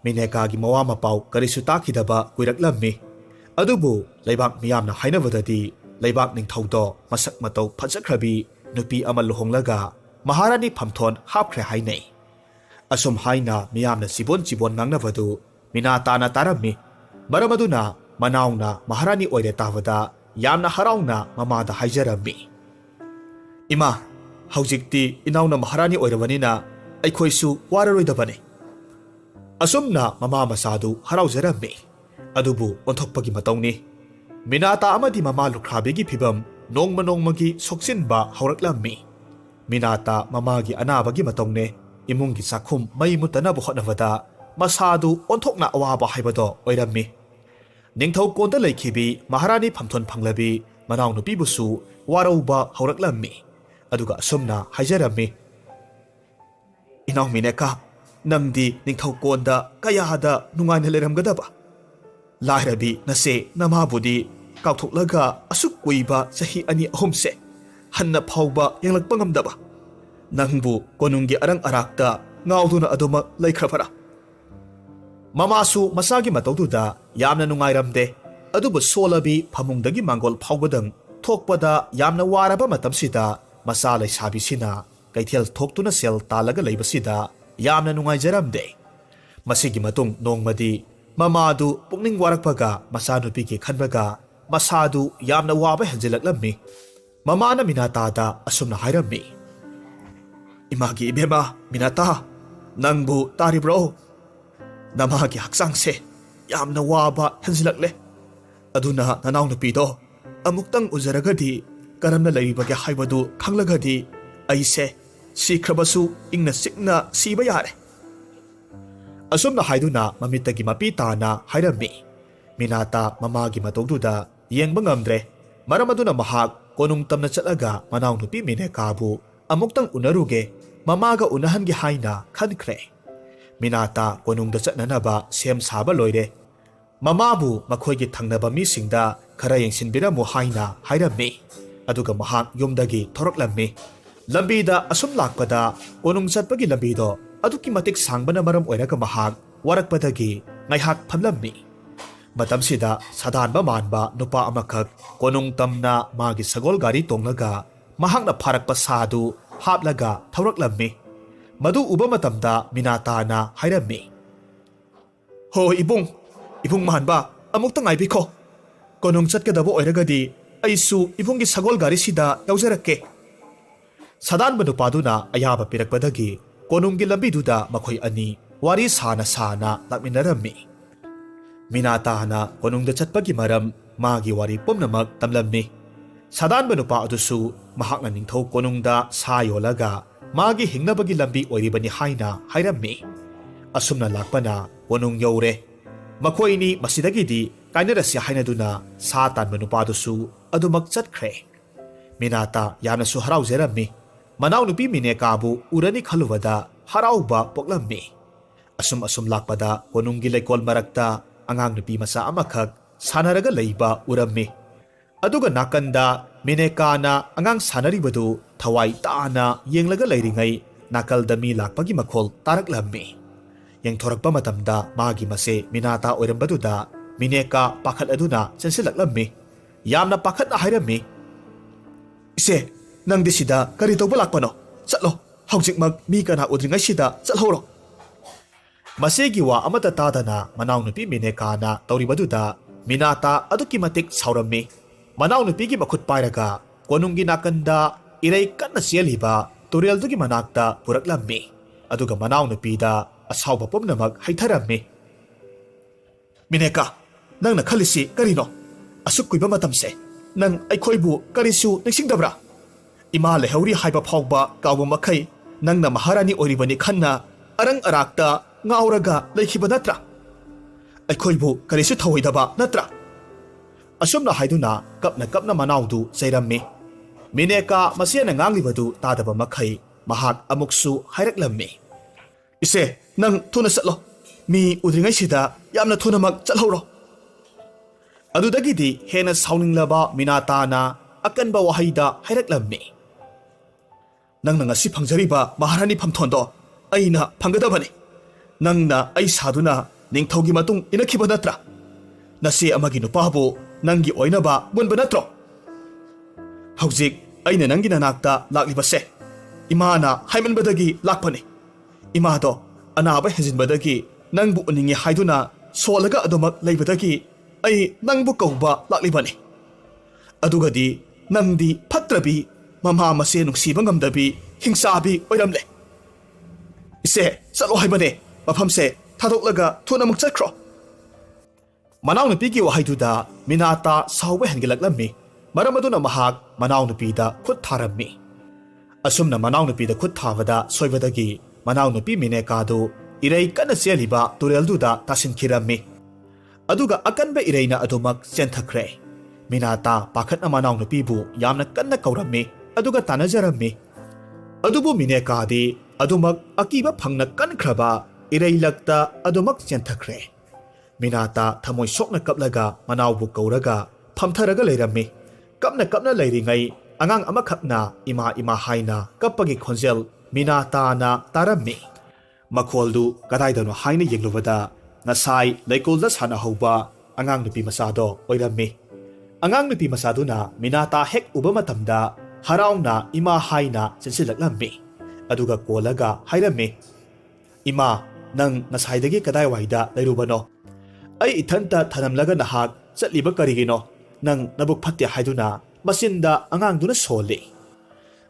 ꯃꯤꯅꯦꯀꯥꯒꯤ ꯃꯋꯥ ꯃꯄꯥꯎ ꯀꯔꯤꯁꯨ ꯇꯥꯈꯤꯗꯕ ꯀꯨꯏꯔꯛꯂꯝꯃꯤ꯫ ꯑꯗꯨꯕꯨ ꯂꯩꯕꯥꯛ ꯃꯤꯌꯥꯝꯅ ꯍꯥꯏꯅꯕꯗꯗꯤ ꯂꯩꯕꯥꯛ ꯅꯤꯡꯊꯧꯗꯣ ꯃꯁꯛ ꯃꯇꯧ ꯐꯖꯈ꯭ꯔꯕꯤ ꯅꯨꯄꯤ ꯑꯃ ꯂꯨꯍꯣꯡꯂꯒ ꯃꯍꯥꯔꯥꯅꯤ ꯐꯝꯊꯣꯟ ꯍꯥꯞꯈ꯭ꯔꯦ ꯍꯥꯏꯅꯩ꯫ ꯑꯁꯨꯝ ꯍꯥꯏꯅ ꯃꯤꯌꯥꯝꯅ ꯆꯤꯕꯣꯟ ꯉꯥꯡꯅꯕꯗꯨ ꯃꯤꯅꯥꯇꯥꯅ ꯇꯥꯔꯝꯃꯤ꯫ ꯃꯔꯝ ꯑꯗꯨꯅ ꯃꯅꯥꯎꯅ ꯃꯍꯥꯔꯥꯅꯤ ꯑꯣꯏꯔꯦ ꯇꯥꯕꯗ ꯌꯥꯝꯅ ꯍꯔꯥꯎꯅ ꯃꯃꯥꯗ ꯍꯥꯏꯖꯔꯝꯃꯤ꯫ ꯏꯃꯥ, ꯍꯧꯖꯤꯛꯇꯤ ꯏꯅꯥꯎꯅ ꯃꯍꯥꯔꯥꯅꯤ ꯑꯣꯏꯔꯕꯅꯤꯅ ꯑꯩꯈꯣꯏꯁꯨ ꯋꯥꯔꯔꯣꯏꯗꯕꯅꯤ꯫ ꯑꯁꯨꯝꯅ ꯃꯃꯥ ꯃꯆꯥꯗꯨ ꯍꯔꯥꯎꯖꯔꯝꯃꯤ꯫ ꯑꯗꯨꯕꯨ ꯑꯣꯟꯊꯣꯛꯄꯒꯤ ꯃꯇꯧꯅꯤ꯫ ꯃꯤꯅꯥꯇꯥ ꯑꯃꯗꯤ ꯃꯃꯥ ꯂꯨꯈ꯭ꯔꯥꯕꯤꯒꯤ ꯐꯤꯕꯝ ꯅꯣꯡꯃꯒꯤ ꯁꯣꯛꯆꯤꯟꯕ ꯍꯧꯔꯛꯂꯝꯃꯤ꯫ ꯃꯤꯅꯥꯇꯥ ꯃꯃꯥꯒꯤ ꯑꯅꯥꯕꯒꯤ ꯃꯇꯧꯅꯦ ꯏꯃꯨꯡꯒꯤ ꯆꯥꯛꯈꯨꯝ ꯃꯩ ꯃꯨꯠꯇꯅꯕ ꯍꯣꯠꯅꯕꯗ ꯃꯁꯥꯗꯨ ꯑꯣꯟꯊꯣꯛꯅ ꯑꯋꯥꯕ ꯍꯥꯏꯕꯗꯣ ꯑꯣꯏꯔꯝꯃꯤ꯫ ꯅꯤꯡꯊꯧꯀꯣꯟꯗ ꯂꯩꯈꯤꯕꯤ ꯃꯍꯥꯔꯥꯅꯤ ꯐꯝꯊꯣꯟ ꯐꯪꯂꯕꯤ ꯃꯅꯥꯎꯅꯨꯄꯤꯕꯨꯁꯨ ꯋꯥꯔꯧꯕ ꯍꯧꯔꯛꯂꯝꯃꯤ꯫ ꯑꯗꯨꯒ ꯑꯁꯨꯝꯅ ꯍꯥꯏꯖꯔꯝꯃꯤ꯫ ꯏꯅꯥꯎ ꯃꯤꯅꯦꯀꯥ, ꯅꯪꯗꯤ ꯅꯤꯡꯊꯧꯀꯣꯟꯗ ꯀꯌꯥꯗ ꯅꯨꯡꯉꯥꯏꯅ ꯂꯩꯔꯝꯒꯗꯕ! ꯂꯥꯏꯔꯕꯤ ꯅꯆꯦ ꯅꯃꯥꯕꯨꯗꯤ ꯀꯥꯎꯊꯣꯛꯂꯒ ꯑꯁꯨꯛ ꯀꯨꯏꯕ ꯆꯍꯤ 2-3ꯁꯦ ꯍꯟꯅ ꯐꯥꯎꯕ ꯌꯦꯡꯂꯛꯄ ꯉꯝꯗꯕ! ꯅꯪꯕꯨ ꯀꯣꯅꯨꯡꯒꯤ ꯑꯔꯪ ꯑꯔꯥꯛꯇ ꯉꯥꯎꯗꯨꯅ ꯑꯗꯨꯃꯛ ꯂꯩꯈ꯭ꯔꯕꯔꯥ? ꯃꯃꯥꯁꯨ ꯃꯆꯥꯒꯤ ꯃꯇꯧꯗꯨꯗ ꯌꯥꯝꯅ ꯅꯨꯡꯉꯥꯏꯔꯝꯗꯦ꯫ ꯑꯗꯨꯕꯨ ꯁꯣꯜꯂꯕꯤ ꯐꯃꯨꯡꯗꯒꯤ ꯃꯥꯡꯒꯣꯜ ꯐꯥꯎꯕꯗꯪ ꯊꯣꯛꯄꯗ ꯌꯥꯝꯅ ꯋꯥꯔꯕ ꯃꯇꯝꯁꯤꯗ ꯃꯆꯥ ꯂꯩꯁꯥꯕꯤꯁꯤꯅ ꯀꯩꯊꯦꯜ ꯊꯣꯛꯇꯨꯅ ꯁꯦꯜ ꯇꯥꯜꯂꯒ ꯂꯩꯕꯁꯤꯗ ꯌꯥꯝꯅ ꯅꯨꯡꯉꯥꯏꯖꯔꯝꯗꯦ꯫ ꯃꯁꯤꯒꯤ ꯃꯇꯨꯡ ꯅꯣꯡꯃꯗꯤ ꯃꯃꯥꯗꯨ ꯄꯨꯛꯅꯤꯡ ꯋꯥꯔꯛꯄꯒ ꯃꯆꯥꯅꯨꯄꯤꯒꯤ ꯈꯟꯕꯒ ꯃꯁꯥꯗꯨ ꯌꯥꯝꯅ ꯋꯥꯕ ꯍꯦꯟꯖꯤꯜꯂꯛꯂꯝꯃꯤ꯫ ꯃꯃꯥꯅ ꯃꯤꯅꯥꯇꯥꯗ ꯑꯁꯨꯝꯅ ꯍꯥꯏꯔꯝꯃꯤ꯫ ꯏꯃꯥꯒꯤ ꯏꯕꯦꯝꯃ ꯃꯤꯅꯥꯇꯥ, ꯅꯪꯕꯨ ꯇꯥꯔꯤꯕ꯭ꯔꯣ? ꯅꯃꯥꯒꯤ ꯍꯛꯆꯥꯡꯁꯦ ꯌꯥꯝꯅ ꯋꯥꯕ ꯍꯦꯟꯖꯤꯜꯂꯛꯂꯦ꯫ ꯑꯗꯨꯅ ꯅꯅꯥꯎꯅꯨꯄꯤꯗꯣ ꯑꯃꯨꯛꯇꯪ ꯎꯖꯔꯒꯗꯤ ꯀꯔꯝꯅ ꯂꯩꯔꯤꯕꯒꯦ ꯍꯥꯏꯕꯗꯨ ꯈꯪꯂꯒꯗꯤ ꯑꯩꯁꯦ ꯁꯤꯈ꯭ꯔꯕꯁꯨ ꯏꯪꯅ ꯆꯤꯛꯅ ꯁꯤꯕ ꯌꯥꯔꯦ꯫ ꯑꯁꯨꯝꯅ ꯍꯥꯏꯗꯨꯅ ꯃꯃꯤꯠꯇꯒꯤ ꯃꯄꯤ ꯇꯥꯅ ꯍꯥꯏꯔꯝꯃꯤ꯫ ꯃꯤꯅꯥꯇꯥ ꯃꯃꯥꯒꯤ ꯃꯇꯧꯗꯨꯗ ꯌꯦꯡꯕ ꯉꯝꯗ꯭ꯔꯦ꯫ ꯃꯔꯝ ꯑꯗꯨꯅ ꯃꯍꯥꯛ ꯀꯣꯅꯨꯡ ꯇꯝꯅ ꯆꯠꯂꯒ ꯃꯅꯥꯎꯅꯨꯄꯤ ꯃꯤꯅꯦꯀꯥꯕꯨ ꯑꯃꯨꯛꯇꯪ ꯎꯅꯔꯨꯒꯦ, ꯃꯃꯥꯒ ꯎꯅꯍꯟꯒꯦ ꯍꯥꯏꯅ ꯈꯟꯈ꯭ꯔꯦ꯫ ꯃꯤꯅꯥꯇꯥ ꯀꯣꯅꯨꯡꯗ ꯆꯠꯅꯅꯕ ꯁꯦꯝ ꯁꯥꯕ ꯂꯣꯏꯔꯦ꯫ ꯃꯃꯥꯕꯨ ꯃꯈꯣꯏꯒꯤ ꯊꯪꯅꯕ ꯃꯤꯁꯤꯡꯗ ꯈꯔ ꯌꯦꯡꯁꯤꯟꯕꯤꯔꯝꯃꯨ ꯍꯥꯏꯅ ꯍꯥꯏꯔꯝꯃꯤ꯫ ꯑꯗꯨꯒ ꯃꯍꯥꯛ ꯌꯨꯝꯗꯒꯤ ꯊꯣꯔꯛꯂꯝꯃꯤ꯫ ꯂꯝꯕꯤꯗ ꯑꯁꯨꯝ ꯂꯥꯛꯄꯗ ꯀꯣꯅꯨꯡ ꯆꯠꯄꯒꯤ ꯂꯝꯕꯤꯗꯣ ꯑꯗꯨꯛꯀꯤ ꯃꯇꯤꯛ ꯁꯥꯡꯕꯅ ꯃꯔꯝ ꯑꯣꯏꯔꯒ ꯃꯍꯥꯛ ꯋꯥꯔꯛꯄꯗꯒꯤ ꯉꯥꯏꯍꯥꯛ ꯐꯝꯂꯝꯃꯤ꯫ ꯃꯇꯝꯁꯤꯗ ꯁꯥꯗꯥꯟꯕ ꯃꯥꯟꯕ ꯅꯨꯄꯥ ꯑꯃꯈꯛ ꯀꯣꯅꯨꯡ ꯇꯝꯅ ꯃꯥꯒꯤ ꯁꯒꯣꯜ ꯒꯥꯔꯤ ꯇꯣꯡꯂꯒ ꯃꯍꯥꯛꯅ ꯐꯥꯔꯛꯄ ꯁꯥꯗꯨ ꯍꯥꯞꯂꯒ ꯊꯧꯔꯛꯂꯝꯃꯤ꯫ ꯃꯗꯨ ꯎꯕ ꯃꯇꯝꯗ ꯃꯤꯅꯥꯇꯥꯅ ꯍꯥꯏꯔꯝꯃꯤ, "ꯍꯣ ꯏꯕꯨꯡ, ꯏꯕꯨꯡ ꯃꯥꯟꯕ, ꯑꯃꯨꯛꯇ ꯉꯥꯏꯕꯤꯈꯣ꯫ ꯀꯣꯅꯨꯡ ꯆꯠꯀꯗꯕ ꯑꯣꯏꯔꯒꯗꯤ ꯑꯩꯁꯨ ꯏꯕꯨꯡꯒꯤ ꯁꯒꯣꯜ ꯒꯥꯔꯤꯁꯤꯗ ꯌꯥꯎꯖꯔꯛꯀꯦ." ꯁꯥꯗꯥꯟꯕ ꯅꯨꯄꯥꯗꯨꯅ ꯑꯌꯥꯕ ꯄꯤꯔꯛꯄꯗꯒꯤ ꯀꯣꯅꯨꯡꯒꯤ ꯂꯝꯕꯤꯗꯨꯗ ꯃꯈꯣꯏ ꯑꯅꯤ ꯋꯥꯔꯤ ꯁꯥꯅ ꯂꯥꯛꯃꯤꯟꯅꯔꯝꯃꯤ꯫ ꯃꯤꯅꯥꯇꯥꯅ ꯀꯣꯅꯨꯡꯗ ꯆꯠꯄꯒꯤ ꯃꯔꯝ ꯃꯥꯒꯤ ꯋꯥꯔꯤ ꯄꯨꯝꯅꯃꯛ ꯇꯝꯂꯝꯃꯤ꯫ ꯁꯥꯗꯥꯟꯕ ꯅꯨꯄꯥ ꯑꯗꯨꯁꯨ ꯃꯍꯥꯛꯅ ꯅꯤꯡꯊꯧ ꯀꯣꯅꯨꯡꯗ ꯁꯥ ꯌꯣꯜꯂꯒ ꯃꯥꯒꯤ ꯍꯤꯡꯅꯕꯒꯤ ꯂꯝꯕꯤ ꯑꯣꯏꯔꯤꯕꯅꯤ ꯍꯥꯏꯅ ꯍꯥꯏꯔꯝꯃꯤ꯫ ꯑꯁꯨꯝꯅ ꯂꯥꯛꯄꯅ ꯀꯣꯅꯨꯡ ꯌꯧꯔꯦ꯫ ꯃꯈꯣꯏꯅꯤ ꯃꯁꯤꯗꯒꯤꯗꯤ ꯀꯥꯏꯅꯔꯁꯤ ꯍꯥꯏꯅꯗꯨꯅ ꯁꯥ ꯇꯥꯟꯕ ꯅꯨꯄꯥꯗꯨꯁꯨ ꯑꯗꯨꯃꯛ ꯆꯠꯈ꯭ꯔꯦ꯫ ꯃꯤꯅꯥꯇꯥ ꯌꯥꯝꯅꯁꯨ ꯍꯔꯥꯎꯖꯔꯝꯃꯤ꯫ ꯃꯅꯥꯎꯅꯨꯄꯤ ꯃꯤꯅꯦꯀꯥꯕꯨ ꯎꯔꯅꯤ ꯈꯜꯂꯨꯕꯗ ꯍꯔꯥꯎꯕ ꯄꯣꯛꯂꯝꯃꯤ꯫ ꯑꯁꯨꯝ ꯂꯥꯛꯄꯗ ꯀꯣꯅꯨꯡꯒꯤ ꯂꯩꯀꯣꯜ ꯃꯔꯛꯇ ꯑꯉꯥꯡ ꯅꯨꯄꯤ ꯃꯆꯥ ꯑꯃꯈꯛ ꯁꯥꯟꯅꯔꯒ ꯂꯩꯕ ꯎꯔꯝꯃꯤ꯫ ꯑꯗꯨꯒ ꯅꯥꯀꯟꯗ ꯃꯤꯅꯦꯀꯥꯅ ꯑꯉꯥꯡ ꯁꯥꯟꯅꯔꯤꯕꯗꯨ ꯊꯋꯥꯏ ꯇꯥꯅ ꯌꯦꯡꯂꯒ ꯂꯩꯔꯤꯉꯩ ꯅꯥꯀꯜꯗ ꯃꯤ ꯂꯥꯛꯄꯒꯤ ꯃꯈꯣꯜ ꯇꯥꯔꯛꯂꯝꯃꯤ꯫ ꯌꯦꯡꯊꯣꯔꯛꯄ ꯃꯇꯝꯗ ꯃꯥꯒꯤ ꯃꯆꯦ ꯃꯤꯅꯥꯇꯥ ꯑꯣꯏꯔꯝꯕꯗꯨꯗ ꯃꯤꯅꯦꯀꯥ ꯄꯥꯈꯠꯂꯗꯨꯅ ꯆꯦꯟꯁꯤꯜꯂꯛꯂꯝꯃꯤ꯫ ꯌꯥꯝꯅ ꯄꯥꯈꯠꯅ ꯍꯥꯏꯔꯝꯃꯤ, "ꯏꯆꯦ, ꯅꯪꯗꯤ ꯁꯤꯗ ꯀꯔꯤ ꯇꯧꯕ ꯂꯥꯛꯄꯅꯣ? ꯆꯠꯂꯣ, ꯍꯧꯖꯤꯛꯃꯛ ꯃꯤ ꯀꯅꯥ ꯎꯗ꯭ꯔꯤꯉꯩꯁꯤꯗ ꯆꯠꯍꯧꯔꯣ." ꯃꯆꯦꯒꯤ ꯋꯥ ꯑꯃꯠꯇ ꯇꯥꯗꯅ ꯃꯅꯥꯎꯅꯨꯄꯤ ꯃꯤꯅꯦꯀꯥꯅ ꯇꯧꯔꯤꯕꯗꯨꯗ ꯃꯤꯅꯥꯇꯥ ꯑꯗꯨꯛꯀꯤ ꯃꯇꯤꯛ ꯁꯥꯎꯔꯝꯃꯤ꯫ ꯃꯅꯥꯎꯅꯨꯄꯤꯒꯤ ꯃꯈꯨꯠ ꯄꯥꯏꯔꯒ ꯀꯣꯅꯨꯡꯒꯤ ꯅꯥꯀꯟꯗ ꯏꯔꯩ ꯀꯟꯅ ꯆꯦꯜꯂꯤꯕ ꯇꯨꯔꯦꯜꯗꯨꯒꯤ ꯃꯅꯥꯛꯇ ꯄꯨꯔꯛꯂꯝꯃꯤ꯫ ꯑꯗꯨꯒ ꯃꯅꯥꯎꯅꯨꯄꯤꯗ ꯑꯁꯥꯎꯕ ꯄꯨꯝꯅꯃꯛ ꯍꯩꯊꯔꯝꯃꯤ꯫ "ꯃꯤꯅꯦꯀꯥ, ꯅꯪꯅ ꯈꯜꯂꯤꯁꯤ ꯀꯔꯤꯅꯣ? ꯑꯁꯨꯛ ꯀꯨꯏꯕ ꯃꯇꯝꯁꯦ ꯅꯪ ꯑꯩꯈꯣꯏꯕꯨ ꯀꯔꯤꯁꯨ ꯅꯤꯡꯁꯤꯡꯗꯕ꯭ꯔꯥ? ꯏꯃꯥ ꯂꯩꯍꯧꯔꯤ ꯍꯥꯏꯕ ꯐꯥꯎꯕ ꯀꯥꯎꯕ ꯃꯈꯩ ꯅꯪꯅ ꯃꯍꯥꯔꯥꯅꯤ ꯑꯣꯏꯔꯤꯕꯅꯤ ꯈꯟꯅ ꯑꯔꯪ ꯑꯔꯥꯛꯇ ꯉꯥꯎꯔꯒ ꯂꯩꯈꯤꯕ ꯅꯠꯇ꯭ꯔꯥ? ꯑꯩꯈꯣꯏꯕꯨ ꯀꯔꯤꯁꯨ ꯊꯧꯑꯣꯏꯗꯕ ꯅꯠꯇ꯭ꯔꯥ?" ꯑꯁꯨꯝꯅ ꯍꯥꯏꯗꯨꯅ ꯀꯞꯅ ꯀꯞꯅ ꯃꯅꯥꯎꯗꯨ ꯆꯩꯔꯝꯃꯤ꯫ ꯃꯤꯅꯦꯀꯥ ꯃꯆꯦꯅ ꯉꯥꯡꯂꯤꯕꯗꯨ ꯇꯥꯗꯕ ꯃꯈꯩ ꯃꯍꯥꯛ ꯑꯃꯨꯛꯁꯨ ꯍꯥꯏꯔꯛꯂꯝꯃꯤ, "ꯏꯆꯦ, ꯅꯪ ꯊꯨꯅ ꯆꯠꯂꯣ, ꯃꯤ ꯎꯗ꯭ꯔꯤꯉꯩꯁꯤꯗ ꯌꯥꯝꯅ ꯊꯨꯅꯃꯛ ꯆꯠꯍꯧꯔꯣ." ꯑꯗꯨꯗꯒꯤꯗꯤ ꯍꯦꯟꯅ ꯁꯥꯎꯅꯤꯡꯂꯕ ꯃꯤꯅꯥꯇꯥꯅ ꯑꯀꯟꯕ ꯋꯥꯍꯩꯗ ꯍꯥꯏꯔꯛꯂꯝꯃꯤ, "ꯅꯪꯅ ꯉꯁꯤ ꯐꯪꯖꯔꯤꯕ ꯃꯍꯥꯔꯥꯅꯤ ꯐꯝꯊꯣꯟꯗꯣ ꯑꯩꯅ ꯐꯪꯒꯗꯕꯅꯤ꯫ ꯅꯪꯅ ꯑꯩ ꯁꯥꯗꯨꯅ ꯅꯤꯡꯊꯧꯒꯤ ꯃꯇꯨꯡ ꯏꯟꯅꯈꯤꯕ ꯅꯠꯇ꯭ꯔꯥ? ꯅꯆꯦ ꯑꯃꯒꯤ ꯅꯨꯄꯥꯕꯨ ꯅꯪꯒꯤ ꯑꯣꯏꯅꯕ ꯃꯨꯟꯕ ꯅꯠꯇ꯭ꯔꯣ? ꯍꯧꯖꯤꯛ ꯑꯩꯅ ꯅꯪꯒꯤ ꯅꯅꯥꯛꯇ ꯂꯥꯛꯂꯤꯕꯁꯦ ꯏꯃꯥꯅ ꯍꯥꯏꯃꯟꯕꯗꯒꯤ ꯂꯥꯛꯄꯅꯤ꯫ ꯏꯃꯥꯗꯣ ꯑꯅꯥꯕ ꯍꯦꯟꯖꯤꯟꯕꯗꯒꯤ ꯅꯪꯕꯨ uningi haiduna soalaga adumak leibadagi ai nangbu kauba laklibani. Adugadi nangdi phatrabi mama mase nungsiba ngamdabi hingsabi oiramle. Ise chalo haibane mafamse thadoklaga thuna muk chakro. Manaw nupigi wahaiduda minata sauba hengilaklammi. Maram aduna mahak manaw nupida khut tharammi. Asumna manaw nupida khut thavada soibadagi manaw nupi minekadu irei kana seliba turelduda tasinkirammi. Aduga akanba ireina adumak senthakre. Minata pakhatna manaw nupibu yamna kanna kaurammi aduga tanajarammi. Adubu minekadi adumak akiba phangna kankraba irei lakta adumak senthakre. Minata thamoy sokna kaplaga manawbu kauraga phamtharaga leirammi. Kapna leiringai angang amakhakna ima haina kappagi khonjel Minata na tarammi. Makoldu kadaidano haina yenglubada ngasai leikolda sana hauba angang nupi masado oirammi. Angang nupi masado na Minata hek uba matamda harauna ima haina sensilaklammi. Aduga kolaga hairammi. Ima nang nasaidagi kadaiwaida leirubano. Ay itanta thanamlaga nahak satliba karigino nang nabuk phatya haiduna masinda angang duna soli.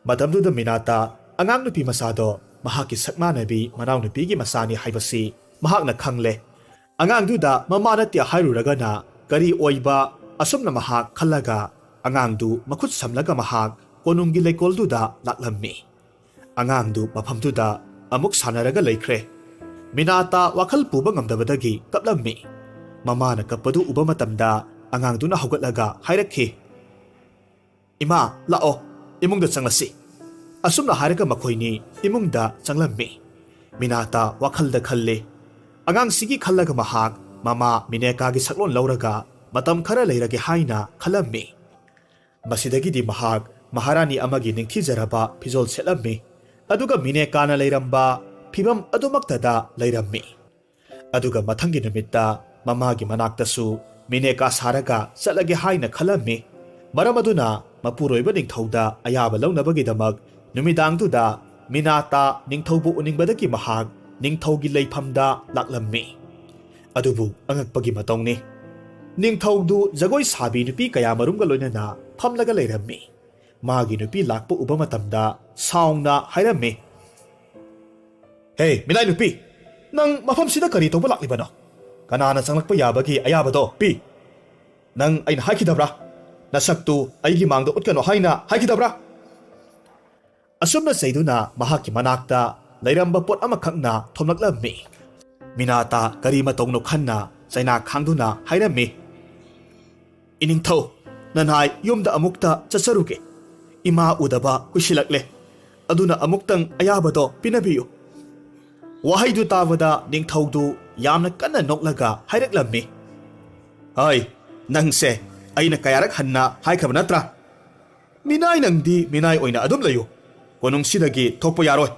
Matamduda Minata angang nupi masado mahaki sakmanabi manaw nupigi masani haibasi mahakna khangle. Angang duda mamanatya hairuraga na kari oiba asumna mahak khallaga angang du makhut samlaga mahak konunggi leikol duda laklammi. Angang du maphamduda amuk sanaraga leikre. Minata wakhal puba ngamdabadagi kaplammi. Mama na kapadu uba matamda angang du na hugatlaga hairakhi. Ima, lao, imungda changlasi. ꯑꯁꯨꯝꯅ ꯍꯥꯏꯔꯒ ꯃꯈꯣꯏꯅꯤ ꯏꯃꯨꯡꯗ ꯆꯪꯂꯝꯃꯤ꯫ ꯃꯤꯅꯥꯇꯥ ꯋꯥꯈꯜꯗ ꯈꯜꯂꯤ꯫ ꯑꯉꯥꯡꯁꯤꯒꯤ ꯈꯜꯂꯒ ꯃꯍꯥꯛ ꯃꯃꯥ ꯃꯤꯅꯦꯀꯥꯒꯤ ꯁꯛꯂꯣꯟ ꯂꯧꯔꯒ ꯃꯇꯝ ꯈꯔ ꯂꯩꯔꯒꯦ ꯍꯥꯏꯅ ꯈꯜꯂꯝꯃꯤ꯫ ꯃꯁꯤꯗꯒꯤꯗꯤ ꯃꯍꯥꯛ ꯃꯍꯥꯔꯥꯅꯤ ꯑꯃꯒꯤ ꯅꯤꯡꯊꯤꯖꯔꯕ ꯐꯤꯖꯣꯜ ꯁꯦꯠꯂꯝꯃꯤ, ꯑꯗꯨꯒ ꯃꯤꯅꯦꯀꯥꯅ ꯂꯩꯔꯝꯕ ꯐꯤꯚꯝ ꯑꯗꯨꯃꯛꯇꯗ ꯂꯩꯔꯝꯃꯤ꯫ ꯑꯗꯨꯒ ꯃꯊꯪꯒꯤ ꯅꯨꯃꯤꯠꯇ ꯃꯃꯥꯒꯤ ꯃꯅꯥꯛꯇꯁꯨ ꯃꯤꯅꯦꯀꯥ ꯁꯥꯔꯒ ꯆꯠꯂꯒꯦ ꯍꯥꯏꯅ ꯈꯜꯂꯝꯃꯤ꯫ ꯃꯔꯝ ꯑꯗꯨꯅ ꯃꯄꯨꯔꯣꯏꯕ ꯅꯤꯡꯊꯧꯗ ꯑꯌꯥꯕ ꯂꯧꯅꯕꯒꯤꯗꯃꯛ ꯅꯨꯃꯤꯗꯥꯡꯗꯨꯗ ꯃꯤꯅꯥꯇꯥ ꯅꯤꯡꯊꯧꯕꯨ ꯎꯅꯤꯡꯕꯗꯒꯤ ꯃꯍꯥꯛ ꯅꯤꯡꯊꯧꯒꯤ ꯂꯩꯐꯝꯗ ꯂꯥꯛꯂꯝꯃꯤ꯫ ꯑꯗꯨꯕꯨ ꯑꯉꯛꯄꯒꯤ ꯃꯇꯧꯅꯤ, ꯅꯤꯡꯊꯧꯗꯨ ꯖꯒꯣꯏ ꯁꯥꯕꯤ ꯅꯨꯄꯤ ꯀꯌꯥꯃꯔꯨꯝꯒ ꯂꯣꯏꯅꯅ ꯐꯝꯂꯒ ꯂꯩꯔꯝꯃꯤ꯫ ꯃꯥꯒꯤ ꯅꯨꯄꯤ ꯂꯥꯛꯄ ꯎꯕ ꯃꯇꯝꯗ ꯁꯥꯎꯅ ꯍꯥꯏꯔꯝꯃꯤ, "ꯍꯦ ꯃꯤꯅꯥꯏ ꯅꯨꯄꯤ, ꯅꯪ ꯃꯐꯝꯁꯤꯗ ꯀꯔꯤ ꯇꯧꯕ ꯂꯥꯛꯂꯤꯕꯅꯣ? ꯀꯅꯥꯅ ꯆꯪꯂꯛꯄ ꯌꯥꯕꯒꯤ ꯑꯌꯥꯕꯗꯣ ꯄꯤ? ꯅꯪ ꯑꯩꯅ ꯍꯥꯏꯈꯤꯗꯕ꯭ꯔꯥ? ꯅꯁꯛꯇꯨ ꯑꯩꯒꯤ ꯃꯥꯡꯗ ꯎꯠꯀꯅꯣ ꯍꯥꯏꯅ ꯍꯥꯏꯈꯤꯗꯕ꯭ꯔꯥ?" ꯑꯁꯨꯝꯅ ꯆꯩꯗꯨꯅ ꯃꯍꯥꯛꯀꯤ ꯃꯅꯥꯛꯇ ꯂꯩꯔꯝꯕ ꯄꯣꯠ ꯑꯃꯈꯛꯅ ꯊꯣꯝꯂꯛꯂꯝꯃꯤ꯫ ꯃꯤꯅꯥꯇꯥ ꯀꯔꯤ ꯃꯇꯧꯅꯣ ꯈꯟꯅ ꯆꯩꯅꯥ ꯈꯥꯡꯗꯨꯅ ꯍꯥꯏꯔꯝꯃꯤ, "ꯏꯅꯤꯡꯊꯧ, ꯅꯅꯥꯏ ꯌꯨꯝꯗ ꯑꯃꯨꯛꯇ ꯆꯠꯆꯔꯨꯒꯦ꯫ ꯏꯃꯥ ꯎꯗꯕ ꯀꯨꯏꯁꯤꯜꯂꯛꯂꯦ, ꯑꯗꯨꯅ ꯑꯃꯨꯛꯇꯪ ꯑꯌꯥꯕꯗꯣ ꯄꯤꯅꯕꯤꯌꯨ." ꯋꯥꯍꯩꯗꯨ ꯇꯥꯕꯗ ꯅꯤꯡꯊꯧꯗꯨ ꯌꯥꯝꯅ ꯀꯟꯅ ꯅꯣꯛꯂꯒ ꯍꯥꯏꯔꯛꯂꯝꯃꯤ, "ꯍꯩ, ꯅꯪꯁꯦ ꯑꯩꯅ ꯀꯌꯥꯔꯛ ꯍꯟꯅ ꯍꯥꯏꯈ꯭ꯔꯕ ꯅꯠꯇ꯭ꯔꯥ? ꯃꯤꯅꯥꯏ ꯅꯪꯗꯤ ꯃꯤꯅꯥꯏ ꯑꯣꯏꯅ ꯑꯗꯨꯝ ꯂꯩꯌꯨ, ꯀꯣꯅꯨꯡꯁꯤꯗꯒꯤ ꯊꯣꯛꯄ ꯌꯥꯔꯣꯏ꯫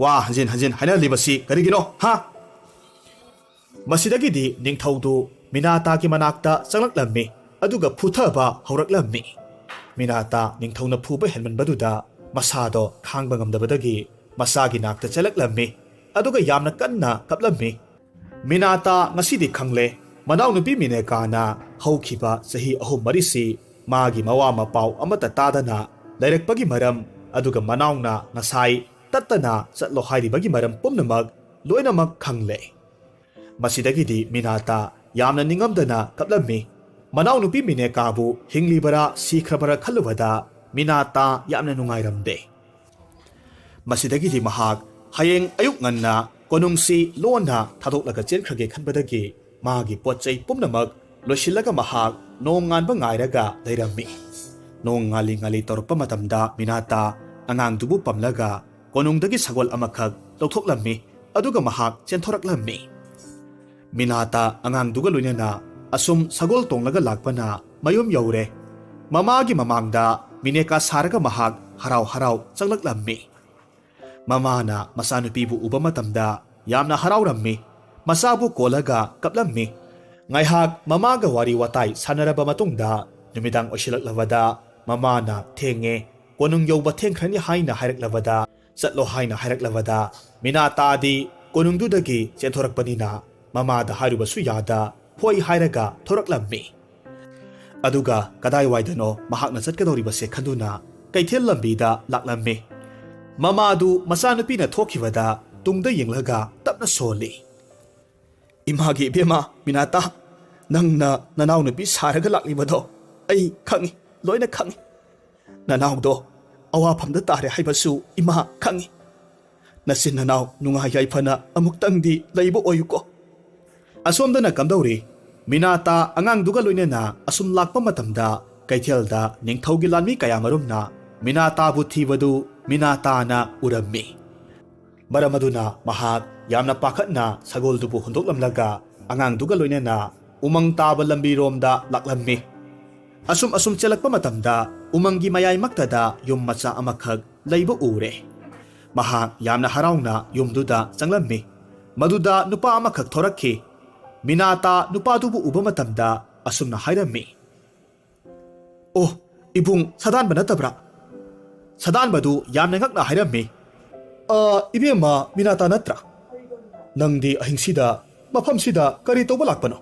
ꯋꯥ ꯍꯟꯖꯤꯟ ꯍꯟꯖꯤꯟ ꯍꯥꯏꯅꯂꯤꯕꯁꯤ ꯀꯔꯤꯒꯤꯅꯣ ꯍꯥ?" ꯃꯁꯤꯗꯒꯤꯗꯤ ꯅꯤꯡꯊꯧꯗꯨ ꯃꯤꯅꯥꯇꯥꯒꯤ ꯃꯅꯥꯛꯇ ꯆꯪꯂꯛꯂꯝꯃꯤ, ꯑꯗꯨꯒ ꯐꯨꯊꯕ ꯍꯧꯔꯛꯂꯝꯃꯤ꯫ ꯃꯤꯅꯥꯇꯥ ꯅꯤꯡꯊꯧꯅ ꯐꯨꯕ ꯍꯦꯟꯃꯟꯕꯗꯨꯗ ꯃꯁꯥꯗꯣ ꯈꯥꯡꯕ ꯉꯝꯗꯕꯗꯒꯤ ꯃꯁꯥꯒꯤ ꯅꯥꯛꯇ ꯆꯦꯜꯂꯛꯂꯝꯃꯤ, ꯑꯗꯨꯒ ꯌꯥꯝꯅ ꯀꯟꯅ ꯀꯞꯂꯝꯃꯤ꯫ ꯃꯤꯅꯥꯇꯥ ꯉꯁꯤꯗꯤ ꯈꯪꯂꯦ, ꯃꯅꯥꯎꯅꯨꯄꯤ ꯃꯤꯅꯦꯀꯥꯅ ꯍꯧꯈꯤꯕ ꯆꯍꯤ 3-4ꯁꯤ ꯃꯥꯒꯤ ꯃꯋꯥ ꯃꯄꯥꯎ ꯑꯃꯠꯇ ꯇꯥꯗꯅ ꯂꯩꯔꯛꯄꯒꯤ ꯃꯔꯝ, ꯑꯗꯨꯒ ꯃꯅꯥꯎꯅ ꯉꯁꯥꯏ ꯇꯠꯇꯅ ꯆꯠꯂꯣ ꯍꯥꯏꯔꯤꯕꯒꯤ ꯃꯔꯝ ꯄꯨꯝꯅꯃꯛ ꯂꯣꯏꯅꯃꯛ ꯈꯪꯂꯦ꯫ ꯃꯁꯤꯗꯒꯤꯗꯤ ꯃꯤꯅꯥꯇꯥ ꯌꯥꯝꯅ ꯅꯤꯡꯉꯝꯗꯅ ꯀꯞꯂꯝꯃꯤ꯫ ꯃꯅꯥꯎꯅꯨꯄꯤ ꯃꯤꯅꯦꯀꯥꯕꯨ ꯍꯤꯡꯂꯤꯕꯔꯥ ꯁꯤꯈ꯭ꯔꯕꯔꯥ ꯈꯜꯂꯨꯕꯗ ꯃꯤꯅꯥꯇꯥ ꯌꯥꯝꯅ ꯅꯨꯡꯉꯥꯏꯔꯝꯗꯦ꯫ ꯃꯁꯤꯗꯒꯤꯗꯤ ꯃꯍꯥꯛ ꯍꯌꯦꯡ ꯑꯌꯨꯛ ꯉꯟꯅ ꯀꯣꯅꯨꯡꯁꯤ ꯂꯣꯟꯅ ꯊꯥꯗꯣꯛꯂꯒ ꯆꯦꯟꯈ꯭ꯔꯒꯦ ꯈꯟꯕꯗꯒꯤ ꯃꯥꯒꯤ ꯄꯣꯠꯆꯩ ꯄꯨꯝꯅꯃꯛ ꯂꯣꯏꯁꯤꯜꯂꯒ ꯃꯍꯥꯛ ꯅꯣꯡ ꯉꯥꯟꯕ ꯉꯥꯏꯔꯒ ꯂꯩꯔꯝꯃꯤ꯫ ꯅꯣꯡ ꯉꯥꯜꯂꯤ ꯇꯧꯔꯛꯄ ꯃꯇꯝꯗ ꯃꯤꯅꯥꯇꯥ ꯑꯉꯥꯡꯗꯨꯕꯨ ꯄꯝꯂꯒ ꯀꯣꯅꯨꯡꯗꯒꯤ ꯁꯒꯣꯜ ꯑꯃꯈꯛ ꯂꯧꯊꯣꯛꯂꯝꯃꯤ, ꯑꯗꯨꯒ ꯃꯍꯥꯛ ꯆꯦꯟꯊꯣꯔꯛꯂꯝꯃꯤ꯫ ꯃꯤꯅꯥꯇꯥ ꯑꯉꯥꯡꯗꯨꯒ ꯂꯣꯏꯅꯅ ꯑꯁꯨꯝ ꯁꯒꯣꯜ ꯇꯣꯡꯂꯒ ꯂꯥꯛꯄꯅ ꯃꯌꯨꯝ ꯌꯧꯔꯦ꯫ ꯃꯃꯥꯒꯤ ꯃꯃꯥꯡꯗ ꯃꯤꯅꯦꯀꯥ ꯁꯥꯔꯒ ꯃꯍꯥꯛ ꯍꯔꯥꯎ ꯍꯔꯥꯎ ꯆꯪꯂꯛꯂꯝꯃꯤ꯫ ꯃꯃꯥꯅ ꯃꯆꯥꯅꯨꯄꯤꯕꯨ ꯎꯕ ꯃꯇꯝꯗ ꯌꯥꯝꯅ ꯍꯔꯥꯎꯔꯝꯃꯤ, ꯃꯆꯥꯕꯨ ꯀꯣꯜꯂꯒ ꯀꯞꯂꯝꯃꯤ꯫ ꯉꯥꯏꯍꯥꯛ ꯃꯃꯥꯒ ꯋꯥꯔꯤ ꯋꯥꯇꯥꯏ ꯁꯥꯟꯅꯔꯕ ꯃꯇꯨꯡꯗ ꯅꯨꯃꯤꯗꯥꯡ ꯑꯣꯏꯁꯤꯜꯂꯛꯂꯕꯗ ꯃꯃꯥꯅ "ꯊꯦꯡꯉꯦ, ꯀꯣꯅꯨꯡ ꯌꯧꯕ ꯊꯦꯡꯈ꯭ꯔꯅꯤ" ꯍꯥꯏꯅ ꯍꯥꯏꯔꯛꯂꯕꯗ, ꯆꯠꯂꯣ ꯍꯥꯏꯅ ꯍꯥꯏꯔꯛꯂꯕꯗ ꯃꯤꯅꯥꯇꯥꯗꯤ ꯀꯣꯅꯨꯡꯗꯨꯗꯒꯤ ꯆꯦꯟꯊꯣꯔꯛꯄꯅꯤꯅ ꯃꯃꯥꯗ ꯍꯥꯏꯔꯨꯕꯁꯨ ꯌꯥꯗ ꯍꯣꯏ ꯍꯥꯏꯔꯒ ꯊꯣꯔꯛꯂꯝꯃꯤ꯫ ꯑꯗꯨꯒ ꯀꯗꯥꯏꯋꯥꯏꯗꯅꯣ ꯃꯍꯥꯛꯅ ꯆꯠꯀꯗꯧꯔꯤꯕꯁꯦ ꯈꯟꯗꯨꯅ ꯀꯩꯊꯦꯜ ꯂꯝꯕꯤꯗ ꯂꯥꯛꯂꯝꯃꯤ꯫ ꯃꯃꯥꯗꯨ ꯃꯆꯥꯅꯨꯄꯤꯅ ꯊꯣꯛꯈꯤꯕꯗ ꯇꯨꯡꯗ ꯌꯦꯡꯂꯒ ꯇꯞꯅ ꯁꯣꯜꯂꯤ, "ꯏꯃꯥꯒꯤ ꯏꯕꯦꯝꯃ ꯃꯤꯅꯥꯇꯥ, ꯅꯪꯅ ꯅꯅꯥꯎꯅꯨꯄꯤ ꯁꯥꯔꯒ ꯂꯥꯛꯂꯤꯕꯗꯣ ꯑꯩ ꯈꯪꯏ, ꯂꯣꯏꯅ ꯈꯪꯏ꯫ ꯅꯅꯥꯎꯗꯣ ꯑꯋꯥꯐꯝꯗ ꯇꯥꯔꯦ ꯍꯥꯏꯕꯁꯨ ꯏꯃꯥ ꯈꯪꯏ꯫ ꯅꯆꯤꯟ ꯅꯅꯥꯎ ꯅꯨꯡꯉꯥꯏ ꯌꯥꯏꯐꯅ ꯑꯃꯨꯛꯇꯪꯗꯤ ꯂꯩꯕ ꯑꯣꯏꯌꯨꯀꯣ꯫ ꯑꯁꯣꯝꯗꯅ ꯀꯝꯗꯧꯔꯤ?" ꯃꯤꯅꯥꯇꯥ ꯑꯉꯥꯡꯗꯨꯒ ꯂꯣꯏꯅꯅ ꯑꯁꯨꯝ ꯂꯥꯛꯄ ꯃꯇꯝꯗ ꯀꯩꯊꯦꯜꯗ ꯅꯤꯡꯊꯧꯒꯤ ꯂꯥꯟꯃꯤ ꯀꯌꯥꯃꯔꯨꯝꯅ ꯃꯤꯅꯥꯇꯥꯕꯨ ꯊꯤꯕꯗꯨ ꯃꯤꯅꯥꯇꯥꯅ ꯎꯔꯝꯃꯤ꯫ ꯃꯔꯝ ꯑꯗꯨꯅ ꯃꯍꯥꯛ ꯌꯥꯝꯅ ꯄꯥꯈꯠꯅ ꯁꯒꯣꯜꯗꯨꯕꯨ ꯍꯨꯟꯗꯣꯛꯂꯝꯂꯒ ꯑꯉꯥꯡꯗꯨꯒ ꯂꯣꯏꯅꯅ ꯎꯃꯪ ꯇꯥꯕ ꯂꯝꯕꯤꯔꯣꯝꯗ ꯂꯥꯛꯂꯝꯃꯤ꯫ ꯑꯁꯨꯝ ꯆꯦꯜꯂꯛꯄ ꯃꯇꯝꯗ ꯎꯃꯪꯒꯤ ꯃꯌꯥꯏꯃꯛꯇꯗ ꯌꯨꯝ ꯃꯆꯥ ꯑꯃꯈꯛ ꯂꯩꯕ ꯎꯔꯦ꯫ ꯃꯍꯥꯛ ꯌꯥꯝꯅ ꯍꯔꯥꯎꯅ ꯌꯨꯝꯗꯨꯗ ꯆꯪꯂꯝꯃꯤ꯫ ꯃꯗꯨꯗ ꯅꯨꯄꯥ ꯑꯃꯈꯛ ꯊꯣꯔꯛꯈꯤ꯫ ꯃꯤꯅꯥꯇꯥ ꯅꯨꯄꯥꯗꯨꯕꯨ ꯎꯕ ꯃꯇꯝꯗ ꯑꯁꯨꯝꯅ ꯍꯥꯏꯔꯝꯃꯤ, "ꯑꯣ, ꯏꯕꯨꯡ ꯁꯥꯗꯥꯟꯕ ꯅꯠꯇꯕ꯭ꯔꯥ?" ꯁꯥꯗꯥꯟꯕꯗꯨ ꯌꯥꯝꯅ ꯉꯛꯅ ꯍꯥꯏꯔꯝꯃꯤ, "ꯏꯕꯦꯝꯃ ꯃꯤꯅꯥꯇꯥ ꯅꯠꯇ꯭ꯔꯥ? ꯅꯪꯗꯤ ꯑꯍꯤꯡꯁꯤꯗ ꯃꯐꯝꯁꯤꯗ ꯀꯔꯤ ꯇꯧꯕ ꯂꯥꯛꯄꯅꯣ?"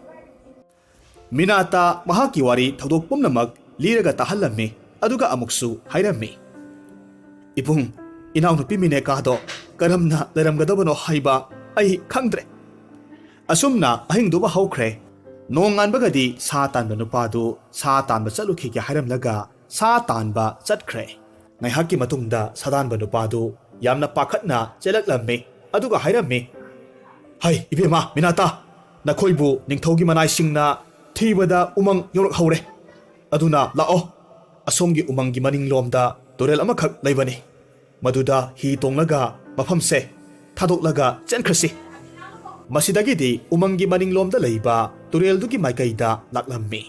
ꯃꯤꯅꯥꯇꯥ ꯃꯍꯥꯛꯀꯤ ꯋꯥꯔꯤ ꯊꯧꯗꯣꯛ ꯄꯨꯝꯅꯃꯛ ꯂꯤꯔꯒ ꯇꯥꯍꯜꯂꯝꯃꯤ, ꯑꯗꯨꯒ ꯑꯃꯨꯛꯁꯨ ꯍꯥꯏꯔꯝꯃꯤ, "ꯏꯕꯨꯡ, ꯏꯅꯥꯎꯅꯨꯄꯤ ꯃꯤꯅꯦꯀꯥꯗꯣ ꯀꯔꯝꯅ ꯂꯩꯔꯝꯒꯗꯕꯅꯣ ꯍꯥꯏꯕ ꯑꯩ ꯈꯪꯗ꯭ꯔꯦ." ꯑꯁꯨꯝꯅ ꯑꯍꯤꯡꯗꯨꯕ ꯍꯧꯈ꯭ꯔꯦ꯫ ꯅꯣꯡ ꯉꯥꯟꯕꯒꯗꯤ ꯁꯥ ꯇꯥꯟꯕ ꯅꯨꯄꯥꯗꯨ ꯁꯥ ꯇꯥꯟꯕ ꯆꯠꯂꯨꯈꯤꯒꯦ ꯍꯥꯏꯔꯝꯂꯒ ꯁꯥ తాꯟꯕ ꯆꯠꯈ꯭ꯔꯦ꯫ ꯉꯥꯏꯍꯥꯛꯀꯤ ꯃꯇꯨꯡꯗ ꯁꯥꯗꯥꯟꯕ ꯅꯨꯄꯥꯗꯨ ꯌꯥꯝꯅ ꯄꯥꯈꯠꯅ ꯆꯦꯜꯂꯛꯂꯝꯃꯤ, ꯑꯗꯨꯒ ꯍꯥꯏꯔꯝꯃꯤ, "ꯍꯩ ꯏꯕꯦꯝꯃ ꯃꯤꯅꯥꯇꯥ, ꯅꯈꯣꯏꯕꯨ ꯅꯤꯡꯊꯧꯒꯤ ꯃꯅꯥꯏꯁꯤꯡꯅ ꯊꯤꯕꯗ ꯎꯃꯪ ꯌꯧꯔꯛꯍꯧꯔꯦ꯫ ꯑꯗꯨꯅ ꯂꯥꯛꯑꯣ, ꯑꯁꯣꯝꯒꯤ ꯎꯃꯪꯒꯤ ꯃꯅꯤꯡꯂꯣꯝꯗ ꯇꯨꯔꯦꯜ ꯑꯃꯈꯛ ꯂꯩꯕꯅꯤ꯫ ꯃꯗꯨꯗ ꯍꯤ ꯇꯣꯡꯂꯒ ꯃꯐꯝꯁꯦ ꯊꯥꯗꯣꯛꯂꯒ ꯆꯦꯟꯈ꯭ꯔꯁꯤ꯫ ꯃꯁꯤꯗꯒꯤꯗꯤ ꯎꯃꯪꯒꯤ ꯃꯅꯤꯡꯂꯣꯝꯗ ꯂꯩꯕ ꯇꯨꯔꯦꯜꯗꯨꯒꯤ ꯃꯥꯏꯀꯩꯗ ꯂꯥꯛꯂꯝꯃꯤ꯫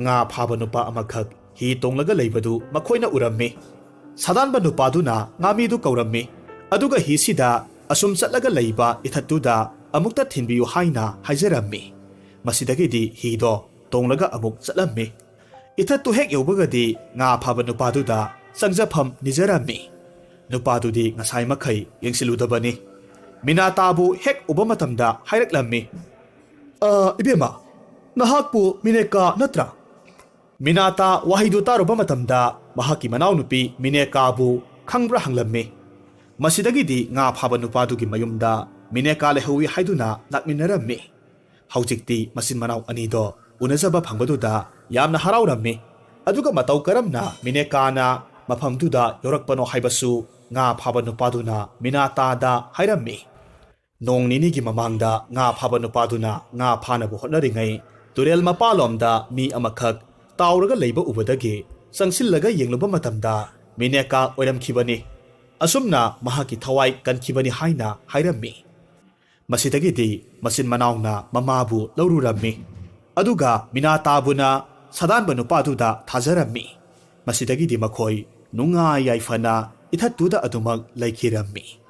ꯉꯥ ꯐꯥꯕ ꯅꯨꯄꯥ ꯑꯃꯈꯛ ꯍꯤ ꯇꯣꯡꯂꯒ ꯂꯩꯕꯗꯨ ꯃꯈꯣꯏꯅ ꯎꯔꯝꯃꯤ꯫ ꯁꯥꯗꯥꯟꯕ ꯅꯨꯄꯥꯗꯨꯅ ꯉꯥꯃꯤꯗꯨ ꯀꯧꯔꯝꯃꯤ, ꯑꯗꯨꯒ ꯍꯤꯁꯤꯗ ꯑꯁꯨꯝ ꯆꯠꯂꯒ ꯂꯩꯕ ꯏꯊꯠꯇꯨꯗ ꯑꯃꯨꯛꯇ ꯊꯤꯟꯕꯤꯌꯨ ꯍꯥꯏꯅ ꯍꯥꯏꯖꯔꯝꯃꯤ꯫ ꯃꯁꯤꯗꯒꯤꯗꯤ ꯍꯤꯗꯣ ꯇꯣꯡꯂꯒ ꯑꯃꯨꯛ ꯆꯠꯂꯝꯃꯤ꯫ ꯏꯊꯠꯇꯨ ꯍꯦꯛ ꯌꯧꯕꯒꯗꯤ ꯉꯥ ꯐꯥꯕ ꯅꯨꯄꯥꯗꯨꯗ ꯆꯪꯖꯐꯝ ꯅꯤꯖꯔꯝꯃꯤ꯫ ꯅꯨꯄꯥꯗꯨꯗꯤ ꯉꯁꯥꯏ ꯃꯈꯩ ꯌꯦꯡꯁꯤꯜꯂꯨꯗꯕꯅꯤ꯫ ꯃꯤꯅꯥꯇꯥꯕꯨ ꯍꯦꯛ ꯎꯕ ꯃꯇꯝꯗ ꯍꯥꯏꯔꯛꯂꯝꯃꯤ, "ꯏꯕꯦꯝꯃ, ꯅꯍꯥꯛꯄꯨ ꯃꯤꯅꯦꯀꯥ ꯅꯠꯇ꯭ꯔꯥ?" ꯃꯤꯅꯥꯇꯥ ꯋꯥꯍꯩꯗꯨ ꯇꯥꯔꯨꯕ ꯃꯇꯝꯗ ꯃꯍꯥꯛꯀꯤ ꯃꯅꯥꯎꯅꯨꯄꯤ ꯃꯤꯅꯦꯀꯥꯕꯨ ꯈꯪꯕ꯭ꯔꯥ ꯍꯪꯂꯝꯃꯤ꯫ ꯃꯁꯤꯗꯒꯤꯗꯤ ꯉꯥ ꯐꯥꯕ ꯅꯨꯄꯥꯗꯨꯒꯤ ꯃꯌꯨꯝꯗ ꯃꯤꯅꯦꯀꯥ ꯂꯩꯍꯧꯏ ꯍꯥꯏꯗꯨꯅ ꯂꯥꯛꯃꯤꯟꯅꯔꯝꯃꯤ꯫ ꯍꯧꯖꯤꯛꯇꯤ ꯃꯆꯤꯟ ꯃꯅꯥꯎ ꯑꯅꯤꯗꯣ ꯎꯅꯖꯕ ꯐꯪꯕꯗꯨꯗ ꯌꯥꯝꯅ ꯍꯔꯥꯎꯔꯝꯃꯤ꯫ ꯑꯗꯨꯒ ꯃꯇꯧ ꯀꯔꯝꯅ ꯃꯤꯅꯦꯀꯥꯅ ꯃꯐꯝꯗꯨꯗ ꯌꯧꯔꯛꯄꯅꯣ ꯍꯥꯏꯕꯁꯨ ꯉꯥ ꯐꯥꯕ ꯅꯨꯄꯥꯗꯨꯅ ꯃꯤꯅꯥꯇꯥꯗ ꯍꯥꯏꯔꯝꯃꯤ꯫ ꯅꯣꯡ ꯅꯤꯅꯤꯒꯤ ꯃꯃꯥꯡꯗ ꯉꯥ ꯐꯥꯕ ꯅꯨꯄꯥꯗꯨꯅ ꯉꯥ ꯐꯥꯅꯕ ꯍꯣꯠꯅꯔꯤꯉꯩ ꯇꯨꯔꯦꯜ ꯃꯄꯥꯟꯂꯣꯝꯗ ꯃꯤ ꯑꯃꯈꯛ ꯇꯥꯎꯔꯒ ꯂꯩꯕ ꯎꯕꯗꯒꯤ ꯆꯪꯁꯤꯜꯂꯒ ꯌꯦꯡꯂꯨꯕ ꯃꯇꯝꯗ ꯃꯤꯅꯦꯀꯥ ꯑꯣꯏꯔꯝꯈꯤꯕꯅꯤ꯫ ꯑꯁꯨꯝꯅ ꯃꯍꯥꯛꯀꯤ ꯊꯋꯥꯏ ꯀꯟꯈꯤꯕꯅꯤ ꯍꯥꯏꯅ ꯍꯥꯏꯔꯝꯃꯤ꯫ ꯃꯁꯤꯗꯒꯤꯗꯤ ꯃꯆꯤꯟ ꯃꯅꯥꯎꯅ ꯃꯃꯥꯕꯨ ꯂꯧꯔꯨꯔꯝꯃꯤ꯫ ꯑꯗꯨꯒ ꯃꯤꯅꯥꯇꯥꯕꯨꯅ ꯁꯥꯗꯥꯟꯕ ꯅꯨꯄꯥꯗꯨꯗ ꯊꯥꯖꯔꯝꯃꯤ꯫ ꯃꯁꯤꯗꯒꯤꯗꯤ ꯃꯈꯣꯏ ꯅꯨꯡꯉꯥꯏ ꯌꯥꯏꯐꯅ ꯏꯊꯠꯇꯨꯗ ꯑꯗꯨꯃꯛ ꯂꯩꯈꯤꯔꯝꯃꯤ꯫